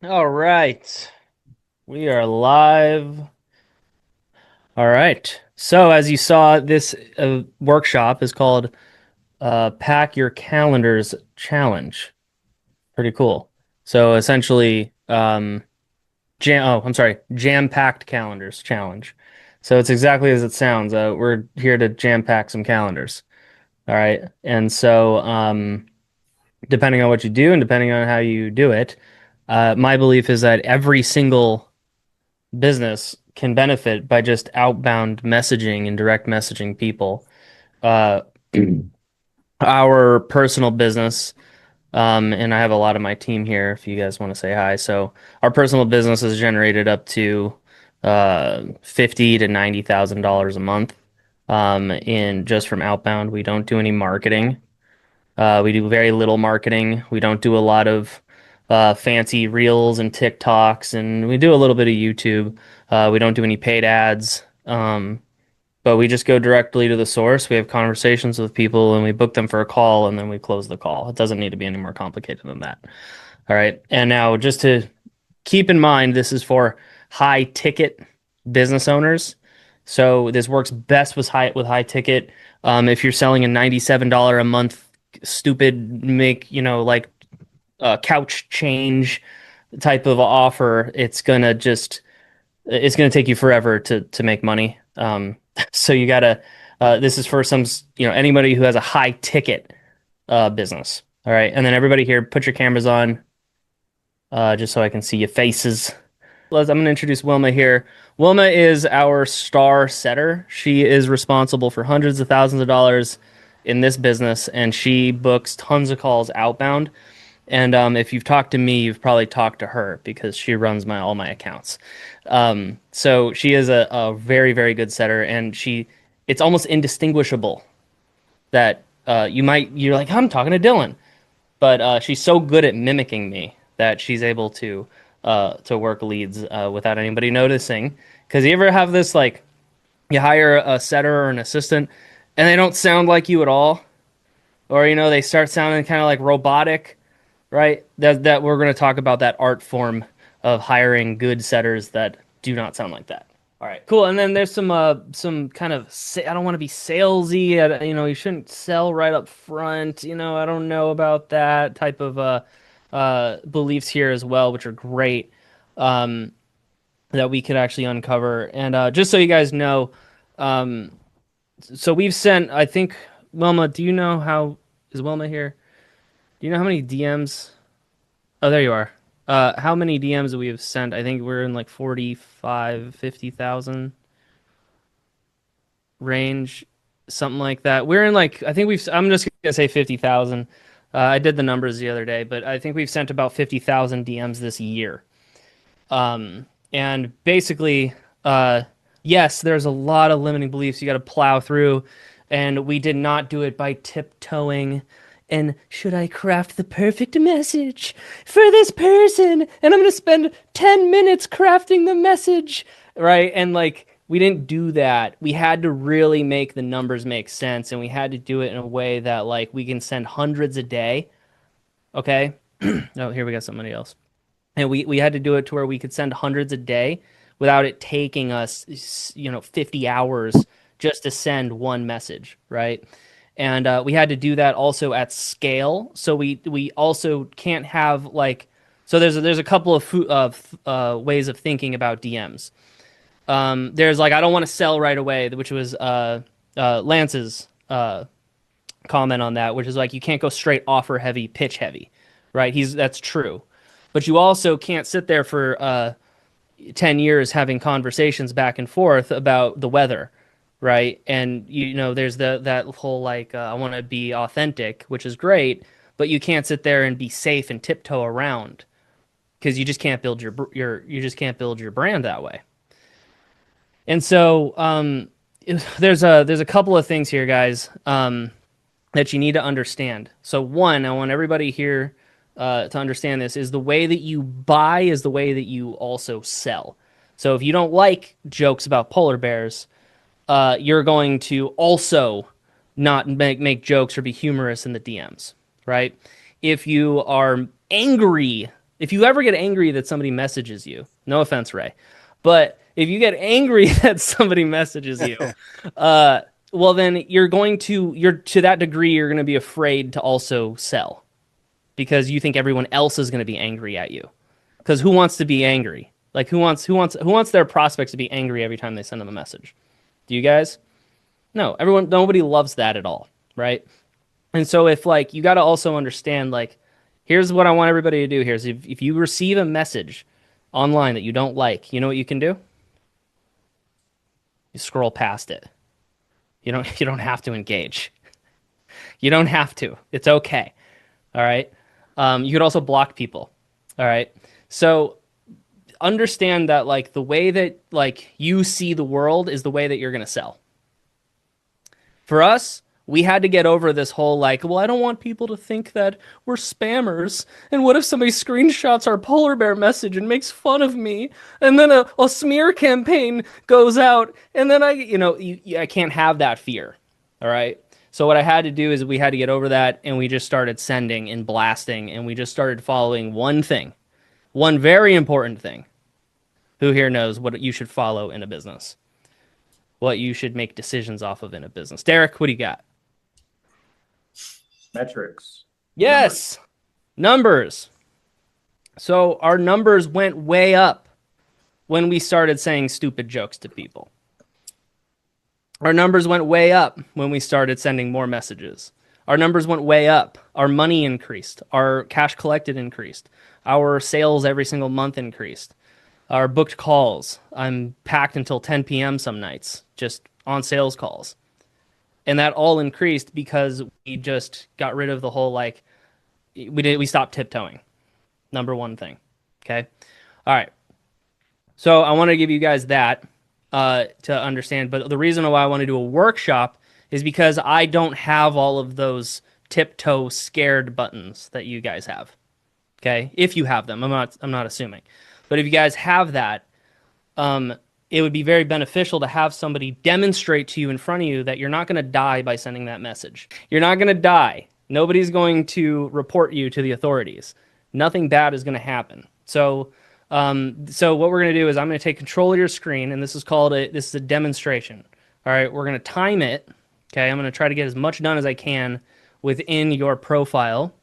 All right. We are live. All right. So, as you saw, this workshop is called Pack Your Calendars Challenge. Pretty cool. So, essentially, I'm sorry, Jam-Packed Calendars Challenge. So, it's exactly as it sounds. We're here to jam-pack some calendars. All right. And so, depending on what you do and depending on how you do it, my belief is that every single business can benefit by just outbound messaging and direct messaging people. Uh, our personal business, and I have a lot of my team here if you guys want to say hi. So our personal business has generated up to fifty to $90,000 a month in just from outbound. We don't do any marketing. We do very little marketing. We don't do a lot of fancy reels and TikToks, and we do a little bit of YouTube. We don't do any paid ads, but we just go directly to the source. We have conversations with people, and we book them for a call, and then we close the call. It doesn't need to be any more complicated than that. All right. And now, just to keep in mind, this is for high ticket business owners. So this works best with high ticket. If you're selling a $97 a month stupid like couch change type of offer, it's gonna take you forever to make money. So you gotta this is for anybody who has a high ticket business. All right, and then everybody here, put your cameras on just so I can see your faces. I'm going to introduce Wilma here. Wilma is our star setter. She is responsible for hundreds of thousands of dollars in this business, and she books tons of calls outbound. And if you've talked to me, you've probably talked to her because she runs my all my accounts. So she is a very, very good setter, and it's almost indistinguishable that you're like, I'm talking to Dylan, but she's so good at mimicking me that she's able to work leads without anybody noticing. Because you ever have this like you hire a setter or an assistant and they don't sound like you at all, or they start sounding kind of like robotic, right? That we're going to talk about that art form of hiring good setters that do not sound like that. All right, cool. And then there's some kind of I don't want to be salesy. You shouldn't sell right up front. I don't know about that type of beliefs here as well, which are great that we could actually uncover. And just so you guys know, um, so we've sent. I think Wilma, do you know how is Wilma here? Do you know how many DMs? Oh, there you are. How many DMs we have sent? I think we're in like 45, 50,000 range, something like that. We're in like, I think I'm just gonna say 50,000. I did the numbers the other day, but I think we've sent about 50,000 DMs this year. And basically, yes, there's a lot of limiting beliefs you got to plow through, and we did not do it by tiptoeing. And should I craft the perfect message for this person? And I'm going to spend 10 minutes crafting the message, right? And like, we didn't do that. We had to really make the numbers make sense, and we had to do it in a way that, like, we can send hundreds a day. Okay. Oh, here we got somebody else. And we had to do it to where we could send hundreds a day without it taking us 50 hours just to send one message, right? And we had to do that also at scale. So we also can't have like so there's a couple of ways of thinking about DMs. There's like, I don't want to sell right away, which was Lance's comment on that, which is like, you can't go straight offer heavy, pitch heavy, right? That's true, but you also can't sit there for 10 years having conversations back and forth about the weather, right? And there's that whole like, I want to be authentic, which is great, but you can't sit there and be safe and tiptoe around because you just can't build you just can't build your brand that way. And so there's a couple of things here, guys, that you need to understand. So one, I want everybody here to understand this is the way that you buy is the way that you also sell. So if you don't like jokes about polar bears, you're going to also not make jokes or be humorous in the DMs, right? If you are angry If you ever get angry that somebody messages you, no offense, Ray, but if you get angry that somebody messages you, uh, well, then you're to that degree, you're going to be afraid to also sell because you think everyone else is going to be angry at you. Because who wants to be angry? Like who wants their prospects to be angry every time they send them a message? Do you guys? No, nobody loves that at all, right? And so if like you got to also understand like here's what I want everybody to do here is if you receive a message online that you don't like, you know what you can do? You scroll past it. You don't have to engage. You don't have to. It's okay. All right. You could also block people. All right. So understand that like the way that like you see the world is the way that you're gonna sell. For us, we had to get over this whole like, well, I don't want people to think that we're spammers. And what if somebody screenshots our polar bear message and makes fun of me? And then a smear campaign goes out, and then I can't have that fear. All right. So what I had to do is we had to get over that, and we just started sending and blasting, and we just started following one thing, one very important thing. Who here knows what you should follow in a business? What you should make decisions off of in a business? Derek, what do you got? Metrics, numbers. Yes, numbers. So our numbers went way up when we started saying stupid jokes to people. Our numbers went way up when we started sending more messages. Our numbers went way up. Our money increased. Our cash collected increased. Our sales every single month increased. Our booked calls. I'm packed until 10 p.m. some nights, just on sales calls. And that all increased because we just got rid of the whole like we stopped tiptoeing. Number one thing. Okay. All right. So I want to give you guys that to understand. But the reason why I want to do a workshop is because I don't have all of those tiptoe scared buttons that you guys have. Okay. If you have them, I'm not assuming. But if you guys have that, um, it would be very beneficial to have somebody demonstrate to you in front of you that you're not going to die by sending that message. You're not going to die. Nobody's going to report you to the authorities. Nothing bad is going to happen. So what we're going to do is I'm going to take control of your screen, and this is a demonstration. All right, we're going to time it. Okay, I'm going to try to get as much done as I can within your profile.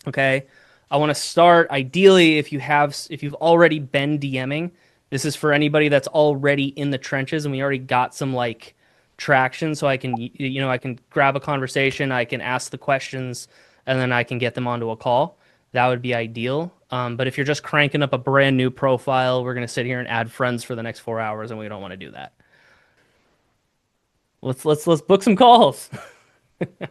Okay, I want to start ideally if you've already been DMing. This is for anybody that's already in the trenches and we already got some like traction, so I can grab a conversation, I can ask the questions, and then I can get them onto a call. That would be ideal. But if you're just cranking up a brand new profile, we're gonna sit here and add friends for the next 4 hours, and we don't want to do that. Let's book some calls.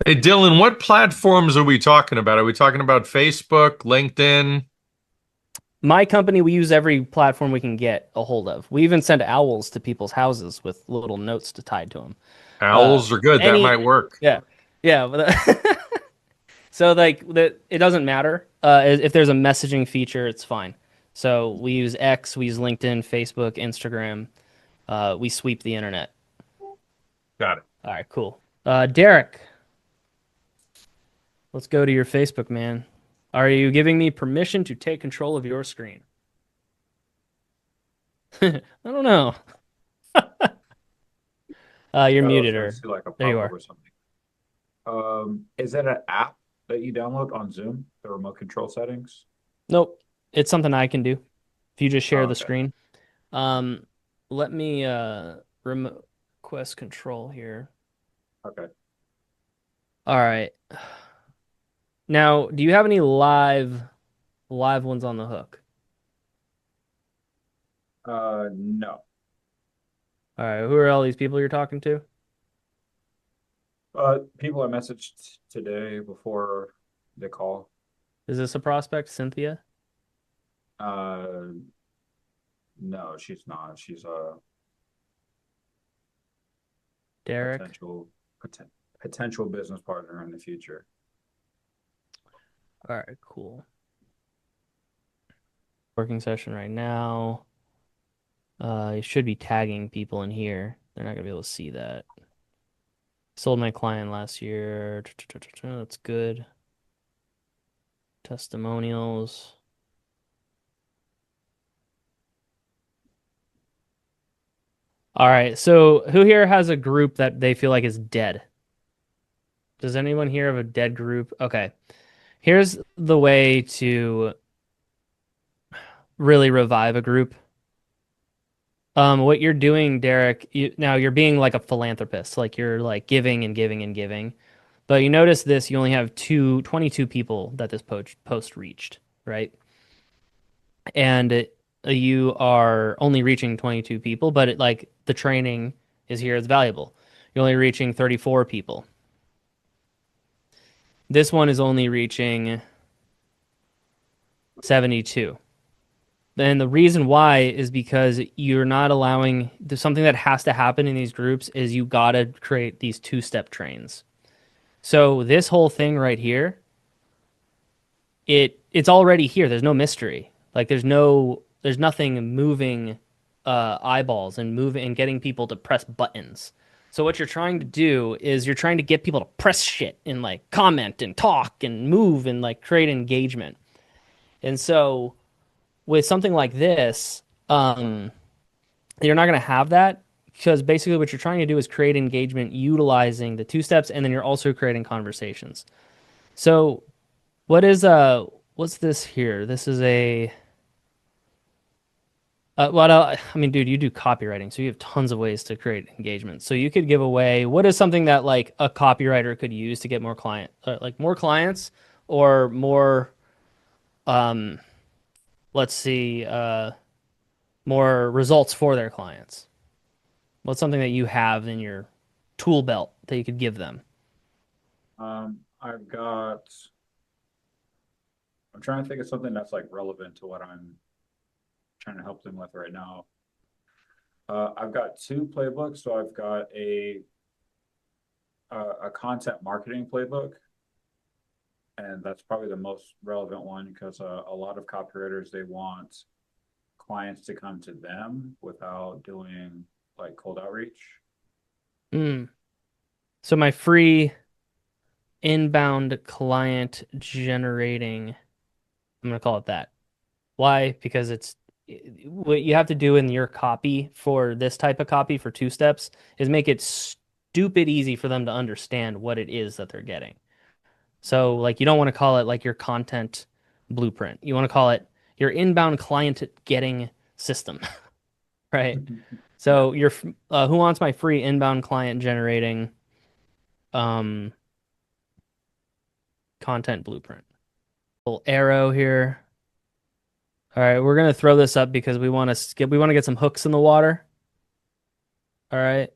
Hey Dylan, what platforms are we talking about? Are we talking about Facebook, LinkedIn? My company, we use every platform we can get a hold of. We even send owls to people's houses with little notes to tied to them. Owls are good. That Any, might work. yeah, yeah. So like it doesn't matter. If there's a messaging feature, it's fine. So we use X, we use LinkedIn, Facebook, Instagram. We sweep the internet. Got it. All right, cool. Derek, let's go to your Facebook, man. Are you giving me permission to take control of your screen? I don't know. You're Oh, muted, so I or see like a there you pop-up are. or something. Is it an app that you download on Zoom, the remote control settings? Nope, it's something I can do. If you just share Oh, the okay. screen. Um, let me remote quest control here. Okay. All right. Now, do you have any live ones on the hook? No. All right. Who are all these people you're talking to? People I messaged today before the call. Is this a prospect, Cynthia? Uh, no, she's not. She's a Derek? potential poten potential business partner in the future. All right, cool. Working session right now. You should be tagging people in here. They're not gonna be able to see that. Sold my client last year. That's good. Testimonials. All right. So who here has a group that they feel like is dead? Does anyone here have a dead group? Okay. Here's the way to really revive a group. What you're doing, Derek, now you're being like a philanthropist, like you're like giving and giving and giving. But you notice this, you only have 22 people that this post reached, right? And you are only reaching 22 people, but like the training is here, it's valuable. You're only reaching 34 people. This one is only reaching 72. And the reason why is because you're not allowing something that has to happen in these groups is you gotta create these two-step trains. So this whole thing right here, it's already here. There's no mystery. Like there's nothing moving eyeballs and moving and getting people to press buttons. So what you're trying to do is you're trying to get people to press shit and like comment and talk and move and like create engagement. And so with something like this, you're not going to have that because basically what you're trying to do is create engagement utilizing the two steps, and then you're also creating conversations. So what's this here? This is a I mean, dude, you do copywriting, so you have tons of ways to create engagement. So you could give away what is something that like a copywriter could use to get like more clients or more um let's see more results for their clients. What's something that you have in your tool belt that you could give them? I've got, I'm trying to think of something that's like relevant to what I'm trying to help them with right now. I've got two playbooks. So I've got a content marketing playbook, and that's probably the most relevant one because a lot of copywriters, they want clients to come to them without doing like cold outreach. Mm. So my free inbound client generating, I'm going to call it that. Why? Because it's what you have to do in your copy for this type of copy for two steps is make it stupid easy for them to understand what it is that they're getting. So, like, you don't want to call it like your content blueprint. You want to call it your inbound client getting system, right? Yeah. So, who wants my free inbound client generating um, content blueprint? Little arrow here. All right, we're gonna throw this up because we want to get some hooks in the water. All right.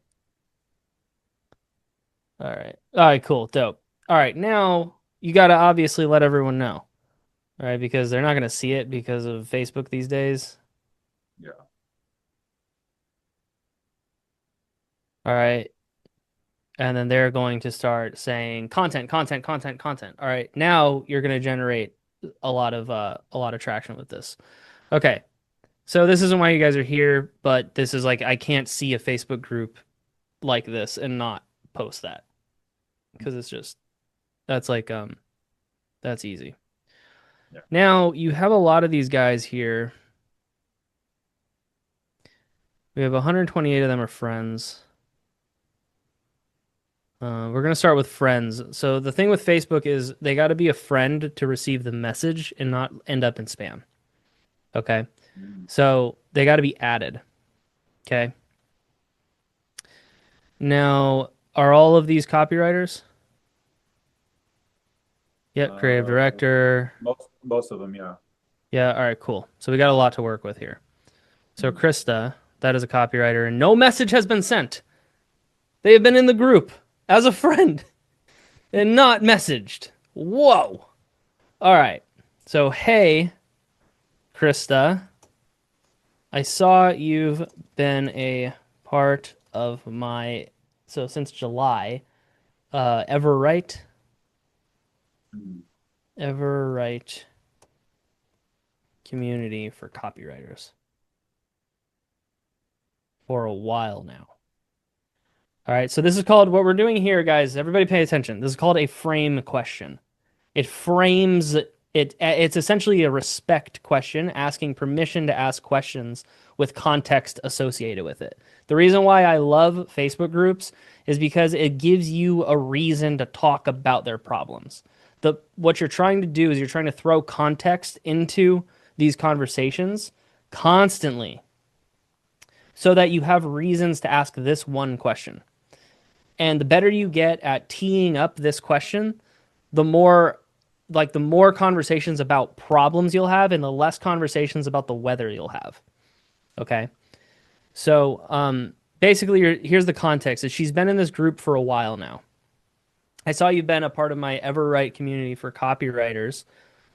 All right. All right, cool. Dope. All right, now you got to obviously let everyone know. All right, because they're not going to see it because of Facebook these days. Yeah. All right. And then they're going to start saying content, content, content, content. All right. Now you're going to generate a lot of traction with this. Okay. So this isn't why you guys are here, but this is like I can't see a Facebook group like this and not post that because it's just that's like that's easy. Yeah. Now you have a lot of these guys here. We have 128 of them are friends. We're gonna start with friends. So the thing with Facebook is they got to be a friend to receive the message and not end up in spam. Okay, Mm. so they got to be added. Okay. Now, are all of these copywriters? Yep, creative Uh, director. most of them, yeah. Yeah, all right, cool. So we got a lot to work with here. So Mm. Krista, that is a copywriter, and no message has been sent. They have been in the group as a friend and not messaged. Whoa. All right. So, hey, Krista, I saw you've been a part of my, so since July, Everwrite, Mm. Everwrite community for copywriters for a while now. All right, so this is called what we're doing here, guys. Everybody pay attention. This is called a frame question. It frames It's essentially a respect question, asking permission to ask questions with context associated with it. The reason why I love Facebook groups is because it gives you a reason to talk about their problems. What you're trying to do is you're trying to throw context into these conversations constantly so that you have reasons to ask this one question. And the better you get at teeing up this question, the more the more conversations about problems you'll have and the less conversations about the weather you'll have. Okay. So basically here's the context is she's been in this group for a while now. I saw you've been a part of my Everwrite community for copywriters.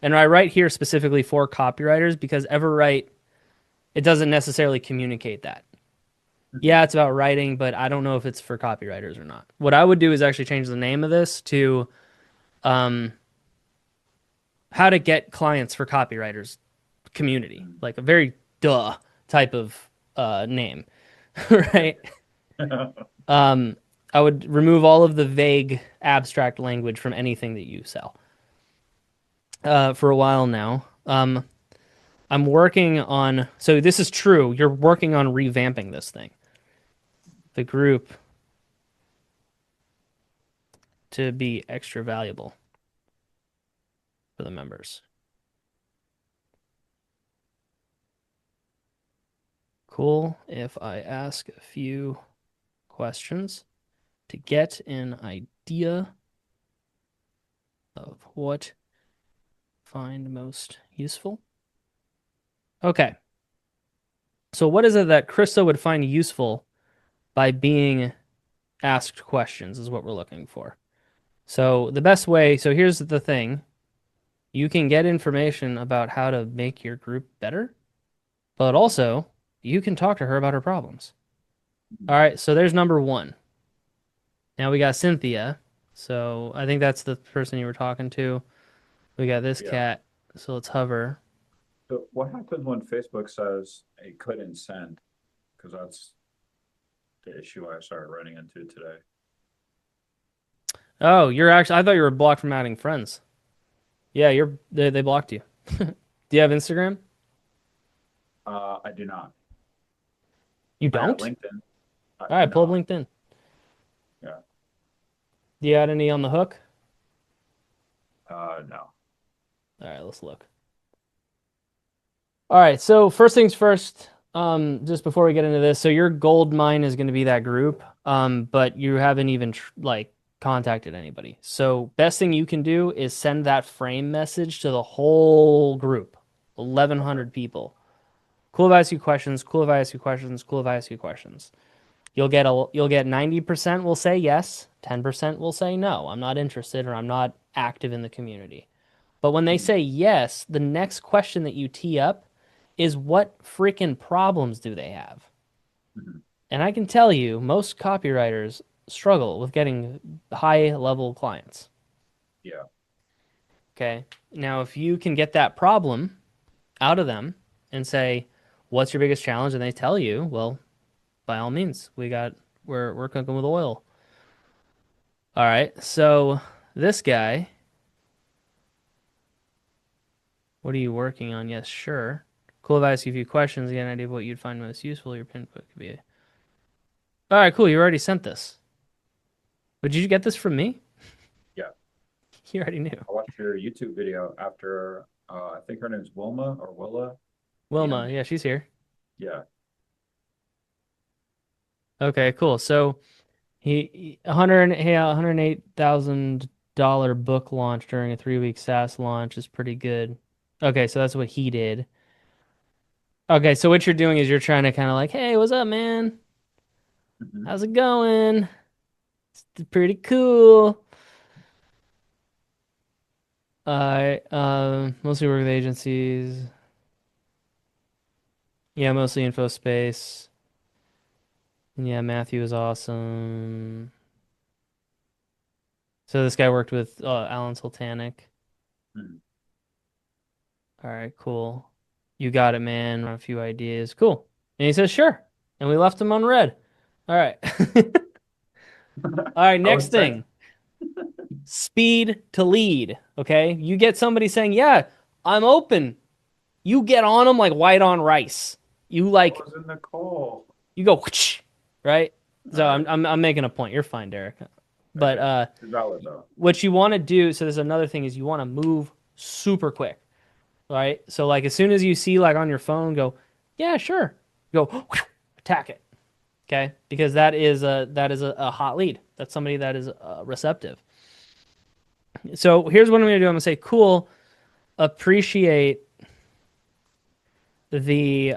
And I write here specifically for copywriters because Everwrite, it doesn't necessarily communicate that. Yeah, it's about writing, but I don't know if it's for copywriters or not. What I would do is actually change the name of this to um, how to get clients for copywriters community, like a very duh type of name, right? Um, I would remove all of the vague, abstract language from anything that you sell. For a while now, I'm working on. So this is true. You're working on revamping this thing, the group, to be extra valuable for the members. Cool if I ask a few questions to get an idea of what find most useful. Okay. So what is it that Krista would find useful by being asked questions is what we're looking for. So the best way, so here's the thing. You can get information about how to make your group better, but also you can talk to her about her problems. All right, so there's number one. Now we got Cynthia. So I think that's the person you were talking to. We got this Yeah. cat. So let's hover. So what happens when Facebook says it couldn't send? Because that's the issue I started running into today. Oh, you're actually, I thought you were blocked from adding friends. Yeah, they blocked you. Do you have Instagram? I do not. You I have don't? LinkedIn. All right, pull up No. LinkedIn. Yeah. Do you got any on the hook? No. All right, let's look. All right, so first things first, just before we get into this, so your gold mine is going to be that group, but you haven't even like contacted anybody. So best thing you can do is send that frame message to the whole group, Okay. 1,100 people. Cool if I ask you questions. Cool if I ask you questions. Cool if I ask you questions. You'll get 90% will say yes, 10% will say no. I'm not interested or I'm not active in the community. But when they Mhm. say yes, the next question that you tee up is what freaking problems do they have? Mhm. And I can tell you, most copywriters struggle with getting high level clients. Yeah. Okay. Now, if you can get that problem out of them and say, what's your biggest challenge? And they tell you, well, by all means, we're cooking with oil. All right. So this guy, what are you working on? Yes, sure. Cool if I ask you a few questions, get an idea of what you'd find most useful. Your pinpoint could be. All right, cool. You already sent this. But did you get this from me? Yeah. You already knew. I watched your YouTube video after, I think her name's Wilma or Willa. Wilma, DM. yeah, she's here. Yeah. Okay, cool. So $108,000 book launch during a 3 week SaaS launch is pretty good. Okay, so that's what he did. Okay, so what you're doing is you're trying to kind of like, hey, what's up, man? Mhm. How's it going? It's pretty cool. I mostly work with agencies. Yeah, mostly info space. Yeah, Matthew is awesome. So this guy worked with Alan Sultanic. Mhm. All right, cool. You got it, man. Run a few ideas. Cool. And he says, sure. And we left him unread. All right. All right, I next was text thing. Speed to lead. Okay. You get somebody saying, yeah, I'm open. You get on them like white on rice. You I like, was in the call. you go, whoosh, right? All So right. I'm making a point. You're fine, Derek. But Okay. It's valid though. what you want to do, so there's another thing is you want to move super quick, right? So like as soon as you see like on your phone, go, yeah, sure, go attack it, okay? Because that is a hot lead. That's somebody that is receptive. So here's what I'm gonna do. I'm gonna say, cool, appreciate the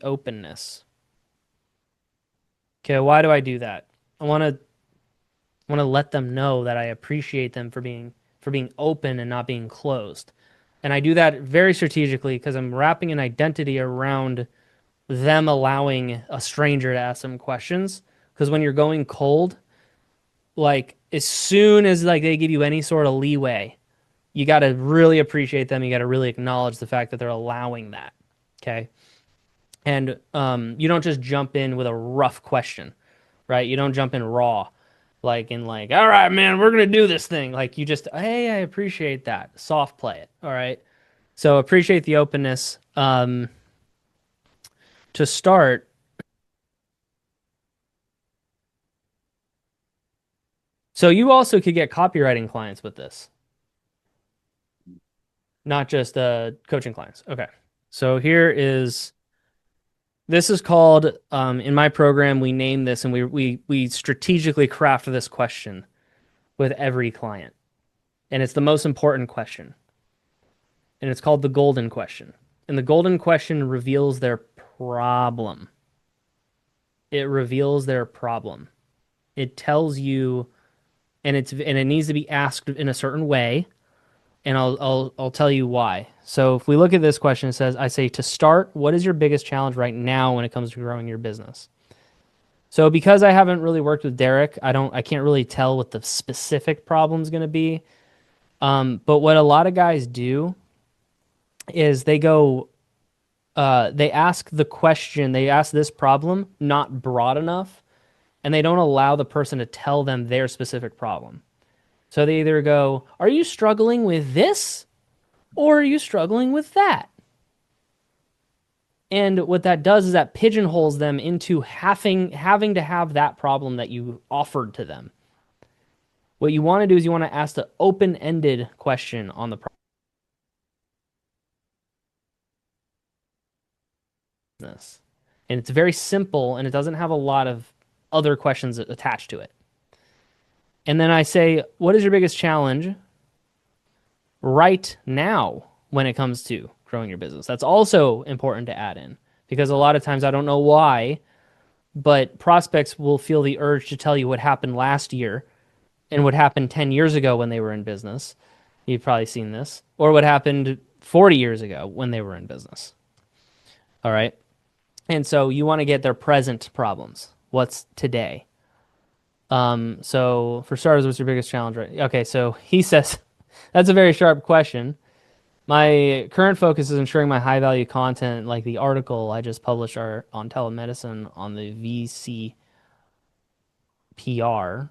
openness. Okay, why do I do that? I want to let them know that I appreciate them for being open and not being closed. And I do that very strategically because I'm wrapping an identity around them allowing a stranger to ask them questions. Because when you're going cold, like as soon as like they give you any sort of leeway, you got to really appreciate them. You got to really acknowledge the fact that they're allowing that. Okay. And you don't just jump in with a rough question, right? You don't jump in raw, like in like, all right, man, we're gonna do this thing. Like you just, hey, I appreciate that. Soft play it. All right. So appreciate the openness. To start, so you also could get copywriting clients with this, not just coaching clients. Okay. So this is called in my program we name this and we strategically craft this question with every client, and it's the most important question, and it's called the golden question. And the golden question reveals their problem. It reveals their problem. It tells you, and it needs to be asked in a certain way, and I'll tell you why. So if we look at this question, it says, I say to start, what is your biggest challenge right now when it comes to growing your business? So because I haven't really worked with Derek, I can't really tell what the specific problem is going to be. But what a lot of guys do is they ask the question, they ask this problem not broad enough, and they don't allow the person to tell them their specific problem. So they either go, are you struggling with this or are you struggling with that? And what that does is that pigeonholes them into having to have that problem that you offered to them. What you want to do is you want to ask the open-ended question on the business. And it's very simple and it doesn't have a lot of other questions attached to it. And then I say, what is your biggest challenge right now when it comes to growing your business? That's also important to add in because a lot of times I don't know why, but prospects will feel the urge to tell you what happened last year and what happened 10 years ago when they were in business. You've probably seen this, or what happened 40 years ago when they were in business. All right. And so you want to get their present problems. What's today? So for starters, what's your biggest challenge? Right. Okay. So he says, that's a very sharp question. My current focus is ensuring my high value content, like the article I just published on telemedicine on the VCPR.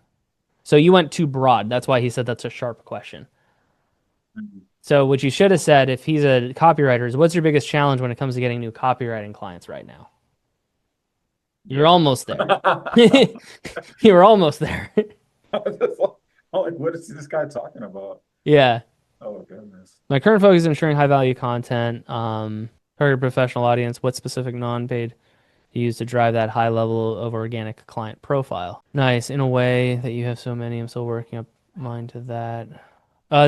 So you went too broad. That's why he said that's a sharp question. Mhm. So what you should have said if he's a copywriter is, what's your biggest challenge when it comes to getting new copywriting clients right now? You're Yeah. almost there. You were almost there. I was just like, I'm like, what is this guy talking about? Yeah. Oh goodness. My current focus is ensuring high value content, target professional audience, what specific non-paid you use to drive that high level of organic client profile. Nice. In a way that you have so many, I'm still working up mine to that.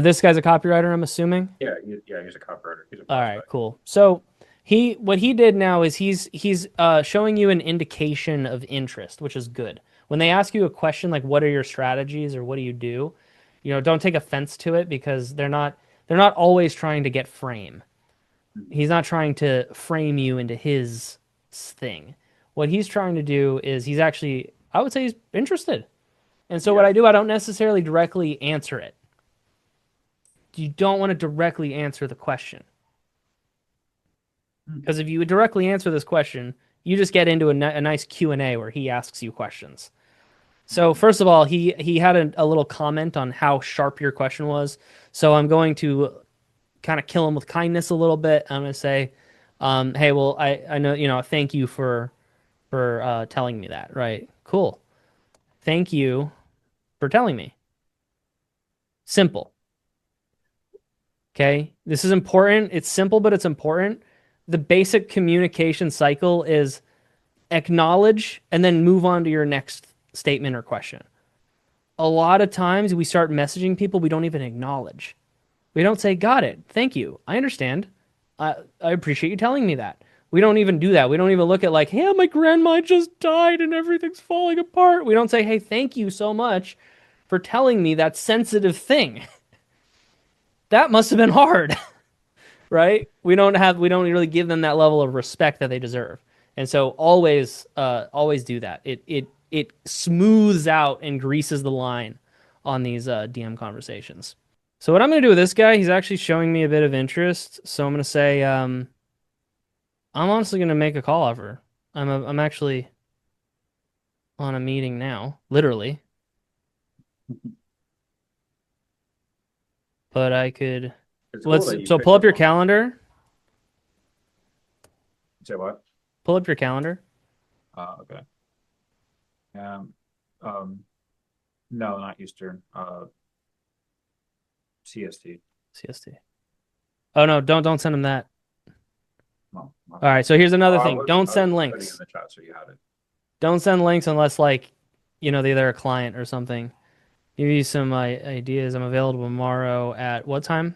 This guy's a copywriter, I'm assuming. Yeah, he's a copywriter. He's a All right, prospect. cool. So what he did now is he's showing you an indication of interest, which is good. When they ask you a question like what are your strategies or what do you do, don't take offense to it because they're not always trying to get frame. Mhm. He's not trying to frame you into his thing. What he's trying to do is he's actually, I would say he's interested. And so what Yeah. I do, I don't necessarily directly answer it. You don't want to directly answer the question. Hmm. Because if you would directly answer this question, You just get into a nice Q&A where he asks you questions. So Mhm. first of all, he had a little comment on how sharp your question was. So I'm going to kind of kill him with kindness a little bit. I'm going to say, hey, well, I know, thank you for telling me that. Right. Cool. Thank you for telling me. Simple. Okay. This is important. It's simple, but it's important. The basic communication cycle is acknowledge and then move on to your next statement or question. A lot of times we start messaging people we don't even acknowledge. We don't say, got it. Thank you. I understand. I appreciate you telling me that. We don't even do that. We don't even look at like, hey, my grandma just died and everything's falling apart. We don't say, hey, thank you so much for telling me that sensitive thing. That must have been hard, right? We don't really give them that level of respect that they deserve. And so always do that. It smooths out and greases the line on these DM conversations. So what I'm going to do with this guy, he's actually showing me a bit of interest. So I'm going to say, I'm honestly going to make a call offer. I'm actually on a meeting now, literally, but I could It's cool let's that you so pull picked up up your on that. calendar. Say what? Pull up your calendar. Okay. Um, um, no, not Eastern. CST. CST. Oh no, don't send him that. Well, my All fault. right, so here's Oh, another thing. Don't I was send just putting it in links. the chat so you had it. Don't send links unless like, they're a client or something. Give you some ideas. I'm available tomorrow at what time?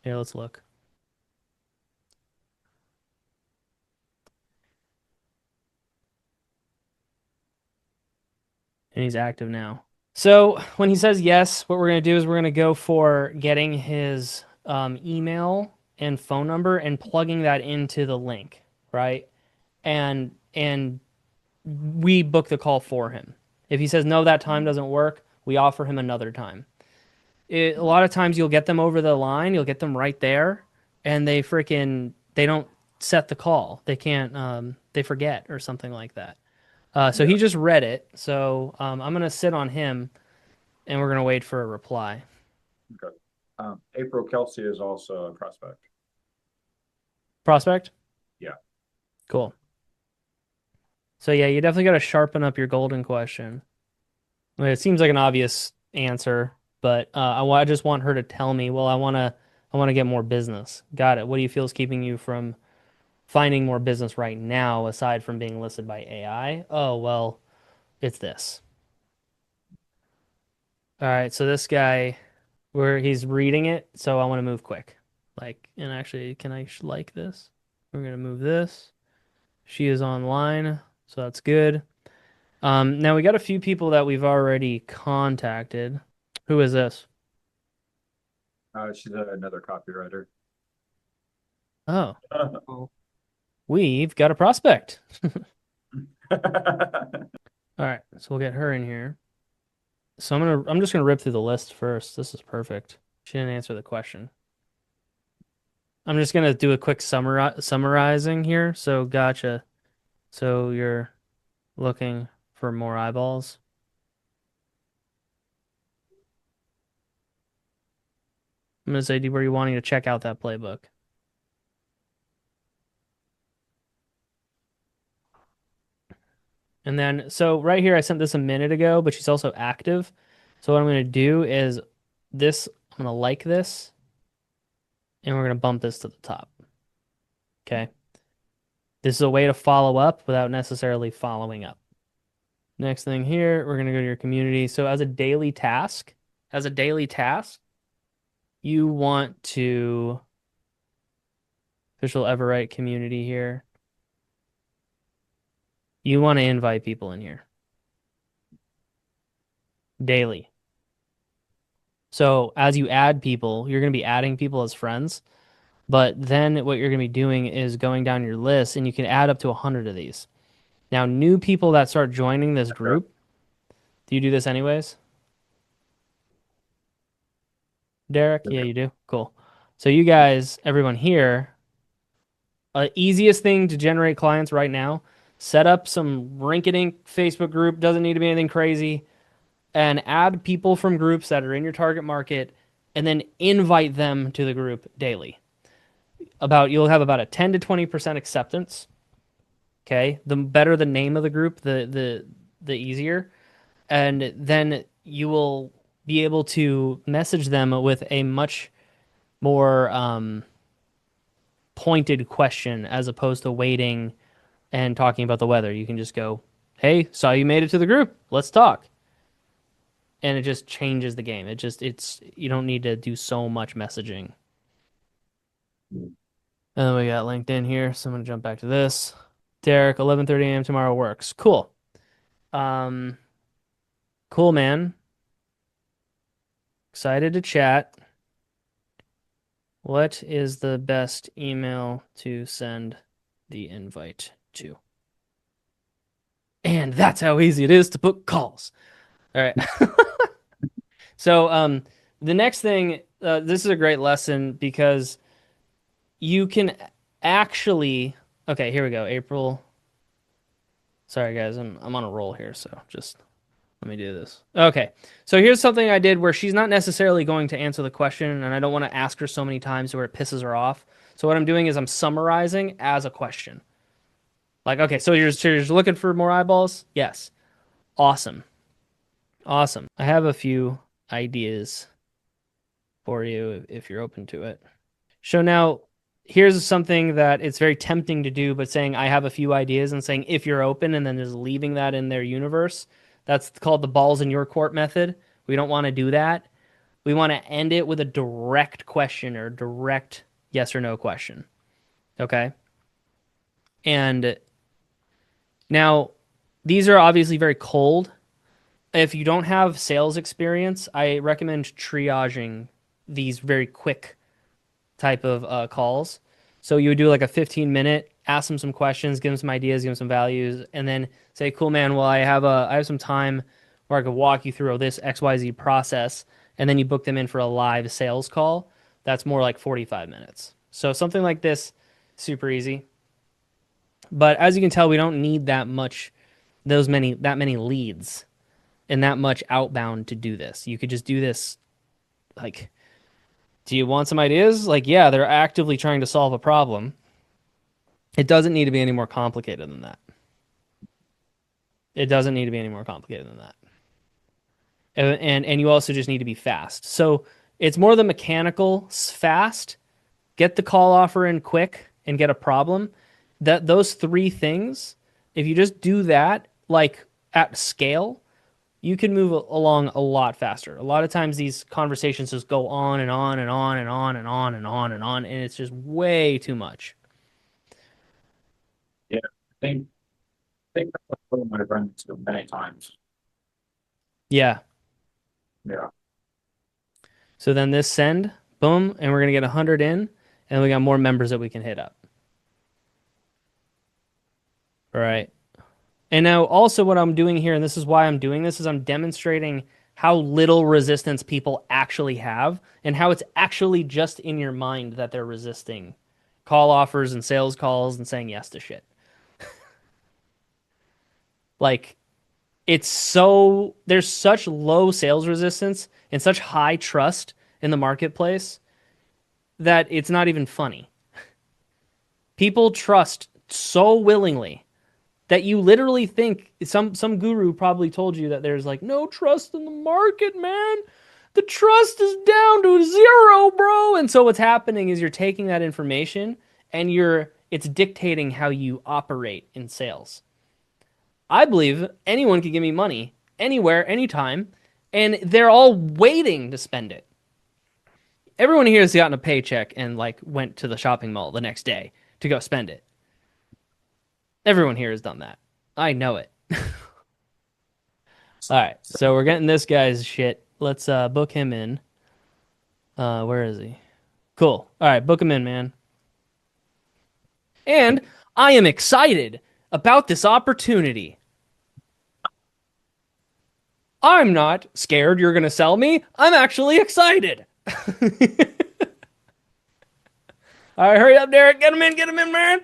Here, let's look. And he's active now. So when he says yes, what we're going to do is we're going to go for getting his email and phone number and plugging that into the link, right? And we book the call for him. If he says no, that time Mm, doesn't work, we offer him another time. A lot of times you'll get them over the line, you'll get them right there, and they don't set the call. They can't they forget or something like that. So he yeah. just read it. So I'm gonna sit on him and we're gonna wait for a reply. Okay. April Kelsey is also a prospect. Prospect? Yeah. Cool. So yeah, you definitely got to sharpen up your golden question. I mean, it seems like an obvious answer, but I just want her to tell me. Well, I want to get more business. Got it. What do you feel is keeping you from finding more business right now, aside from being listed by AI? Oh well, it's this. All right. So this guy, where he's reading it, so I want to move quick. Like, and actually, can I like this? We're gonna move this. She is online, so that's good. Now we got a few people that we've already contacted. Who is this? She's another copywriter. Oh, well, we've got a prospect. All right, so we'll get her in here. So I'm just gonna rip through the list first. This is perfect. She didn't answer the question. I'm just gonna do a quick summarizing here. So gotcha. So you're looking for more eyeballs. I'm gonna say, were you wanting to check out that playbook? And then, so right here, I sent this a minute ago, but she's also active. So what I'm going to do is I'm going to like this, and we're going to bump this to the top. Okay. This is a way to follow up without necessarily following up. Next thing here, we're going to go to your community. So as a daily task, you want to official Everwrite community here. You want to invite people in here daily. So as you add people, you're going to be adding people as friends. But then what you're going to be doing is going down your list and you can add up to 100 of these. Now, new people that start joining this Okay. group, do you do this anyways, Derek? Yeah, you do. Cool. So you guys, everyone here, easiest thing to generate clients right now, set up some rinky-dink Facebook group, doesn't need to be anything crazy, and add people from groups that are in your target market, and then invite them to the group daily. You'll have about a 10 to 20% acceptance. Okay, the better the name of the group, the easier, and then you will be able to message them with a much more pointed question as opposed to waiting and talking about the weather. You can just go, "Hey, saw you made it to the group. Let's talk." And it just changes the game. It's you don't need to do so much messaging. And then we got LinkedIn here, so I'm gonna jump back to this. Derek, 11:30 a.m. tomorrow works. Cool. Um, cool, man. Excited to chat. What is the best email to send the invite to? And that's how easy it is to book calls. All right. So, the next thing, this is a great lesson because you can actually, okay, here we go. April. Sorry, guys, I'm on a roll here, so just let me do this. Okay, so here's something I did where she's not necessarily going to answer the question, and I don't want to ask her so many times where it pisses her off. So what I'm doing is I'm summarizing as a question. Like, okay, so you're looking for more eyeballs? Yes. Awesome. Awesome. I have a few ideas for you if you're open to it. So now here's something that it's very tempting to do, but saying I have a few ideas and saying if you're open and then just leaving that in their universe. That's called the balls in your court method. We don't want to do that. We want to end it with a direct question or direct yes or no question. Okay. And now these are obviously very cold. If you don't have sales experience, I recommend triaging these very quick type of calls. So you would do like a 15-minute, ask them some questions, give them some ideas, give them some values, and then say, "Cool, man. Well, I have some time where I could walk you through this XYZ process," and then you book them in for a live sales call. That's more like 45 minutes. So something like this, super easy. But as you can tell, we don't need that many leads and that much outbound to do this. You could just do this like, do you want some ideas? Like, yeah, they're actively trying to solve a problem. It doesn't need to be any more complicated than that. It doesn't need to be any more complicated than that. And you also just need to be fast. So it's more the mechanical fast, get the call offer in quick and get a problem. That those three things, if you just do that like at scale, you can move along a lot faster. A lot of times these conversations just go on and on and on and on and on and on and on, and it's just way too much. Yeah, I think that's what I've run into many times. Yeah. Yeah. So then this send, boom, and we're gonna get 100 in, and we got more members that we can hit up. All right. And now also what I'm doing here, and this is why I'm doing this, is I'm demonstrating how little resistance people actually have and how it's actually just in your mind that they're resisting call offers and sales calls and saying yes to shit. Like there's such low sales resistance and such high trust in the marketplace that it's not even funny. People trust so willingly that you literally think some guru probably told you that there's like no trust in the market, man. The trust is down to zero, bro. And so what's happening is you're taking that information and it's dictating how you operate in sales. I believe anyone can give me money anywhere, anytime, and they're all waiting to spend it. Everyone here has gotten a paycheck and like went to the shopping mall the next day to go spend it. Everyone here has done that. I know it. All right, so we're getting this guy's shit. Let's book him in. Where is he? Cool. All right, book him in, man. And I am excited about this opportunity. I'm not scared you're going to sell me. I'm actually excited. All right, hurry up, Derek. Get him in, man.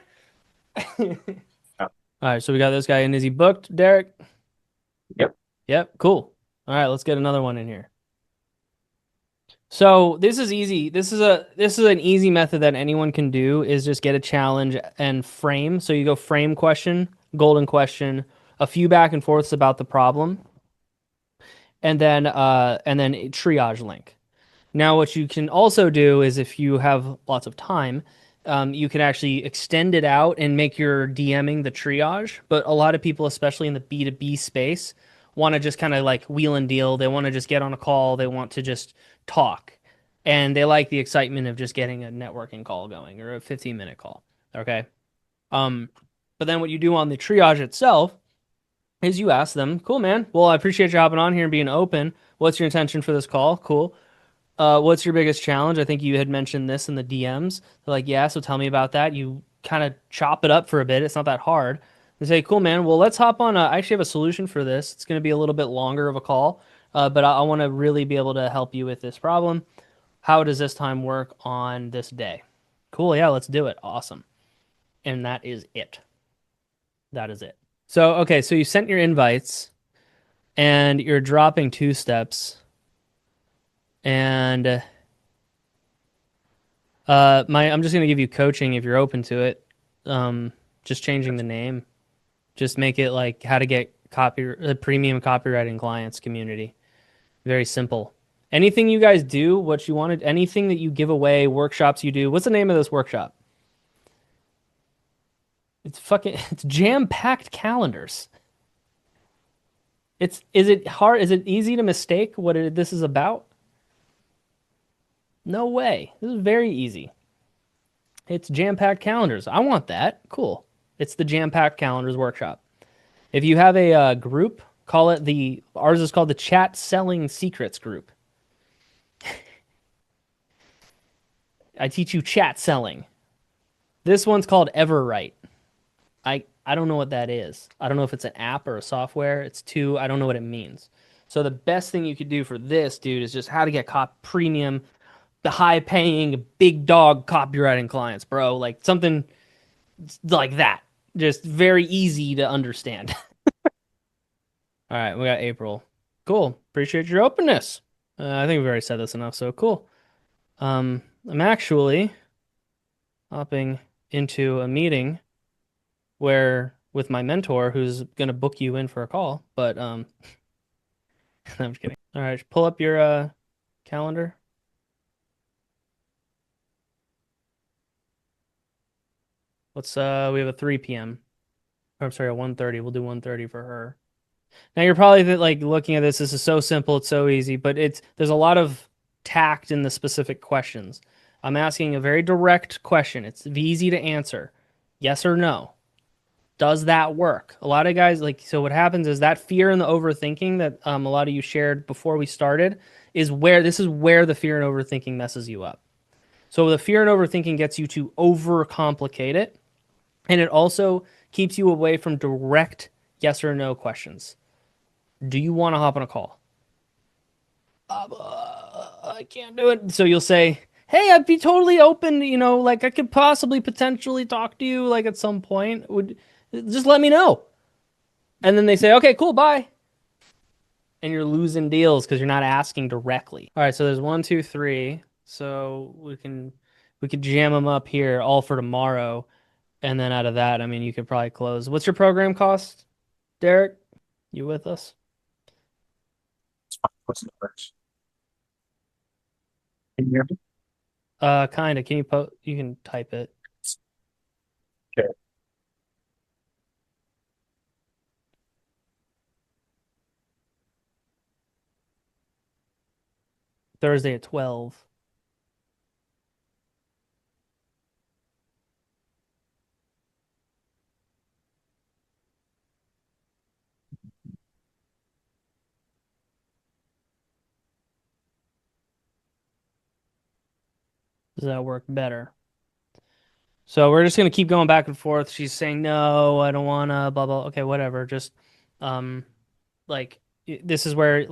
All right, so we got this guy in. Is he booked, Derek? Yep. Yep, cool. All right, let's get another one in here. So this is easy. This is an easy method that anyone can do is just get a challenge and frame. So you go frame question, golden question, a few back and forths about the problem, and then a triage link. Now, what you can also do is if you have lots of time, you can actually extend it out and make your DMing the triage. But a lot of people, especially in the B2B space, want to just kind of like wheel and deal. They want to just get on a call. They want to just talk. And they like the excitement of just getting a networking call going or a 15-minute call. Okay. Um, but then what you do on the triage itself is you ask them, cool, man. Well, I appreciate you hopping on here and being open. What's your intention for this call? Cool. What's your biggest challenge? I think you had mentioned this in the DMs. They're like, yeah, so tell me about that. You kind of chop it up for a bit. It's not that hard. They say, cool, man. Well, let's hop on. I actually have a solution for this. It's going to be a little bit longer of a call, but I want to really be able to help you with this problem. How does this time work on this day? Cool. Yeah, let's do it. Awesome. And that is it. That is it. So, okay, so you sent your invites and you're dropping two steps. And I'm just gonna give you coaching if you're open to it. Just changing the name. Just make it like how to get premium copywriting clients community. Very simple. Anything you guys do, what you wanted, anything that you give away, workshops you do. What's the name of this workshop? It's jam-packed calendars. Is it hard? Is it easy to mistake this is about? No way. This is very easy. It's jam-packed calendars. I want that. Cool. It's the jam-packed calendars workshop. If you have a group, call it ours is called the Chat Selling Secrets group. I teach you chat selling. This one's called Everwrite. I don't know what that is. I don't know if it's an app or a software. I don't know what it means. So the best thing you could do for this, dude, is just how to get premium, the high paying, big dog copywriting clients, bro. Like something like that. Just very easy to understand. All right, we got April. Cool. Appreciate your openness. I think we've already said this enough, so cool. I'm actually hopping into a meeting where with my mentor who's gonna book you in for a call, but I'm just kidding. All right, pull up your calendar. We have a 3 p.m. Or, I'm sorry, a 1:30. We'll do 1:30 for her. Now you're probably like looking at this. This is so simple. It's so easy, but there's a lot of tact in the specific questions. I'm asking a very direct question. It's easy to answer. Yes or no. Does that work? A lot of guys so what happens is that fear and the overthinking that a lot of you shared before we started is where the fear and overthinking messes you up. So the fear and overthinking gets you to overcomplicate it, and it also keeps you away from direct yes or no questions. Do you want to hop on a call? I can't do it. So you'll say, hey, I'd be totally open, like I could possibly potentially talk to you like at some point. Just let me know. And then they say, okay, cool, bye. And you're losing deals because you're not asking directly. All right, so there's 1, 2, 3. So we could jam them up here all for tomorrow. And then out of that, I mean, you could probably close. What's your program cost, Derek? You with us? What's the numbers? Can you hear me? Kind of. You can type it. Okay. Thursday at 12. Does that work better? So we're just gonna keep going back and forth. She's saying no, I don't wanna, blah blah. Okay, whatever. Just um, this is where it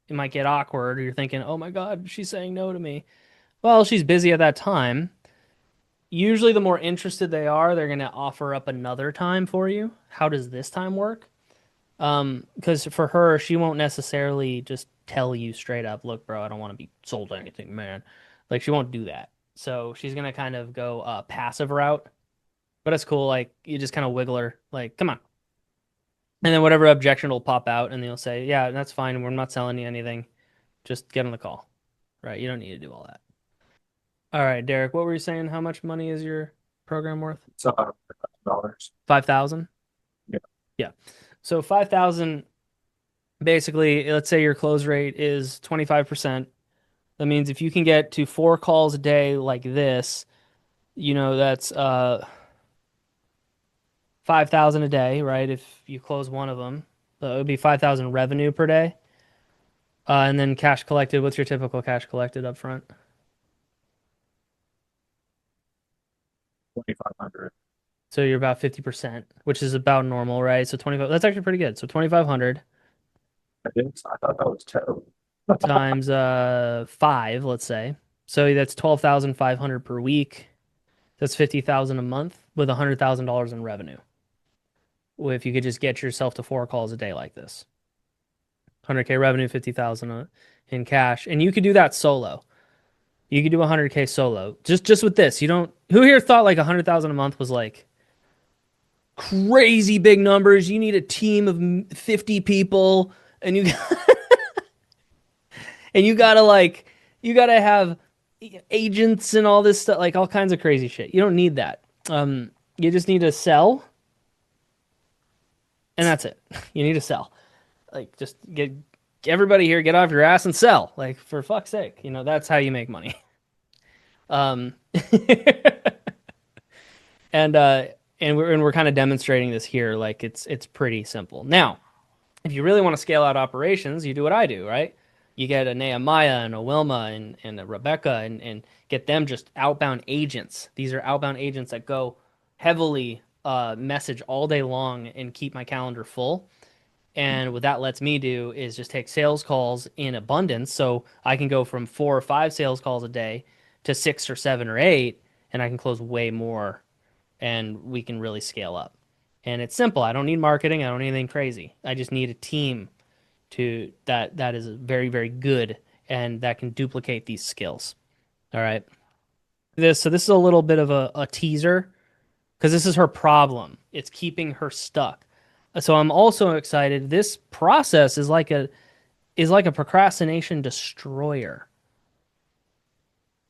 might get awkward. You're thinking, oh my God, she's saying no to me. Well, she's busy at that time, usually the more interested they are, they're going to offer up another time for you. How does this time work? Because for her, she won't necessarily just tell you straight up, look, bro, I don't want to be sold anything, man. Like she won't do that. So she's gonna kind of go passive route, but it's cool. Like you just kind of wiggle her, like, come on. And then whatever objection will pop out, and they'll say, yeah, that's fine. We're not selling you anything. Just get on the call, right? You don't need to do all that. All right, Derek, what were you saying? How much money is your program worth? It's $100,000. 5,000? Yeah. Yeah. So 5,000, basically, let's say your close rate is 25%. That means if you can get to 4 calls a day like this, that's 5,000 a day, right? If you close one of them, so it would be 5,000 revenue per day. And then cash collected, what's your typical cash collected up front? 2,500. So you're about 50%, which is about normal, right? So 25, that's actually pretty good. So 2,500 I thought that was terrible. times 5, let's say. So that's 12,500 per week. That's 50,000 a month with $100,000 in revenue. If you could just get yourself to 4 calls a day like this. 100K revenue, 50,000 in cash. And you could do that solo. You could do 100K solo. Just with this. You don't Who here thought like 100,000 a month was like crazy big numbers? You need a team of 50 people and you and you got to have agents and all this stuff, like all kinds of crazy shit. You don't need that. You just need to sell and that's it. You need to sell. Like just get everybody here, get off your ass and sell. Like for fuck's sake, that's how you make money. Um, and uh, and we're kind of demonstrating this here. Like it's pretty simple. Now, if you really want to scale out operations, you do what I do, right? You get a Nehemiah and a Wilma and a Rebecca and get them just outbound agents. These are outbound agents that go heavily message all day long and keep my calendar full. And what that lets me do is just take sales calls in abundance. So I can go from 4 or 5 sales calls a day to 6 or 7 or 8, and I can close way more and we can really scale up. And it's simple. I don't need marketing. I don't need anything crazy. I just need a team that is very, very good and that can duplicate these skills. All right. So this is a little bit of a teaser because this is her problem. It's keeping her stuck. So I'm also excited. This process is like a procrastination destroyer.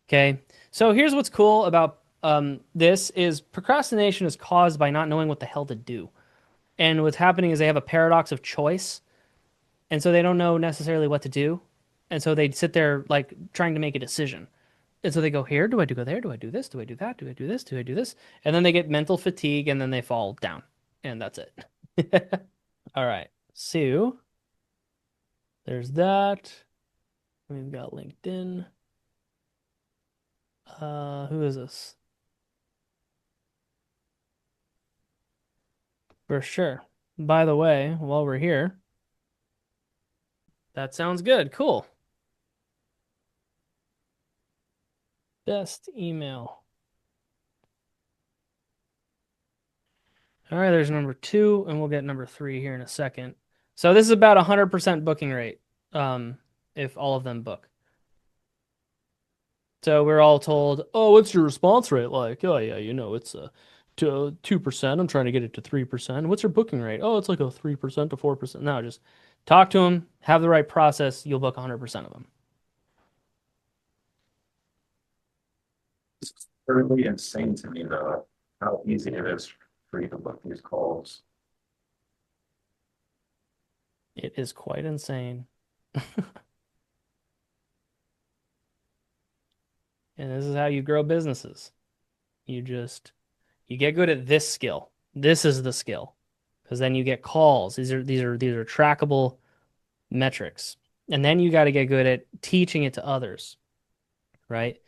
Okay. So here's what's cool about this is procrastination is caused by not knowing what the hell to do. And what's happening is they have a paradox of choice, and so they don't know necessarily what to do. And so they sit there like trying to make a decision. And so they go here, do I do go there? Do I do this? Do I do that? Do I do this? Do I do this? And then they get mental fatigue and then they fall down. And that's it. All right. So there's that. We've got LinkedIn. Who is this? For sure. By the way, while we're here, that sounds good. Cool. Best email. All right, there's number 2, and we'll get number 3 here in a second. So this is about 100% booking rate, if all of them book. So we're all told, oh, what's your response rate like? Oh yeah, it's 2%. I'm trying to get it to 3%. What's your booking rate? Oh, it's like a 3% to 4%. No, just talk to them, have the right process, you'll book 100% of them. It's really insane to me though, how easy it is for you to book these calls. It is quite insane. And this is how you grow businesses. You get good at this skill. This is the skill. Because then you get calls. These are trackable metrics. And then you got to get good at teaching it to others, right?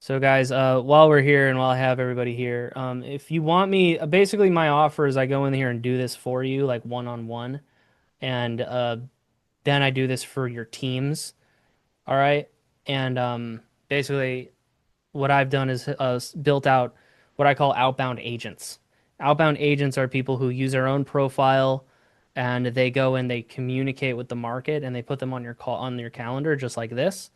So guys, while we're here and while I have everybody here, if you want me, basically my offer is I go in here and do this for you, like one-on-one, and then I do this for your teams. All right. And basically what I've done is built out what I call outbound agents. Outbound agents are people who use their own profile and they go and they communicate with the market and they put them on your call on your calendar just like this.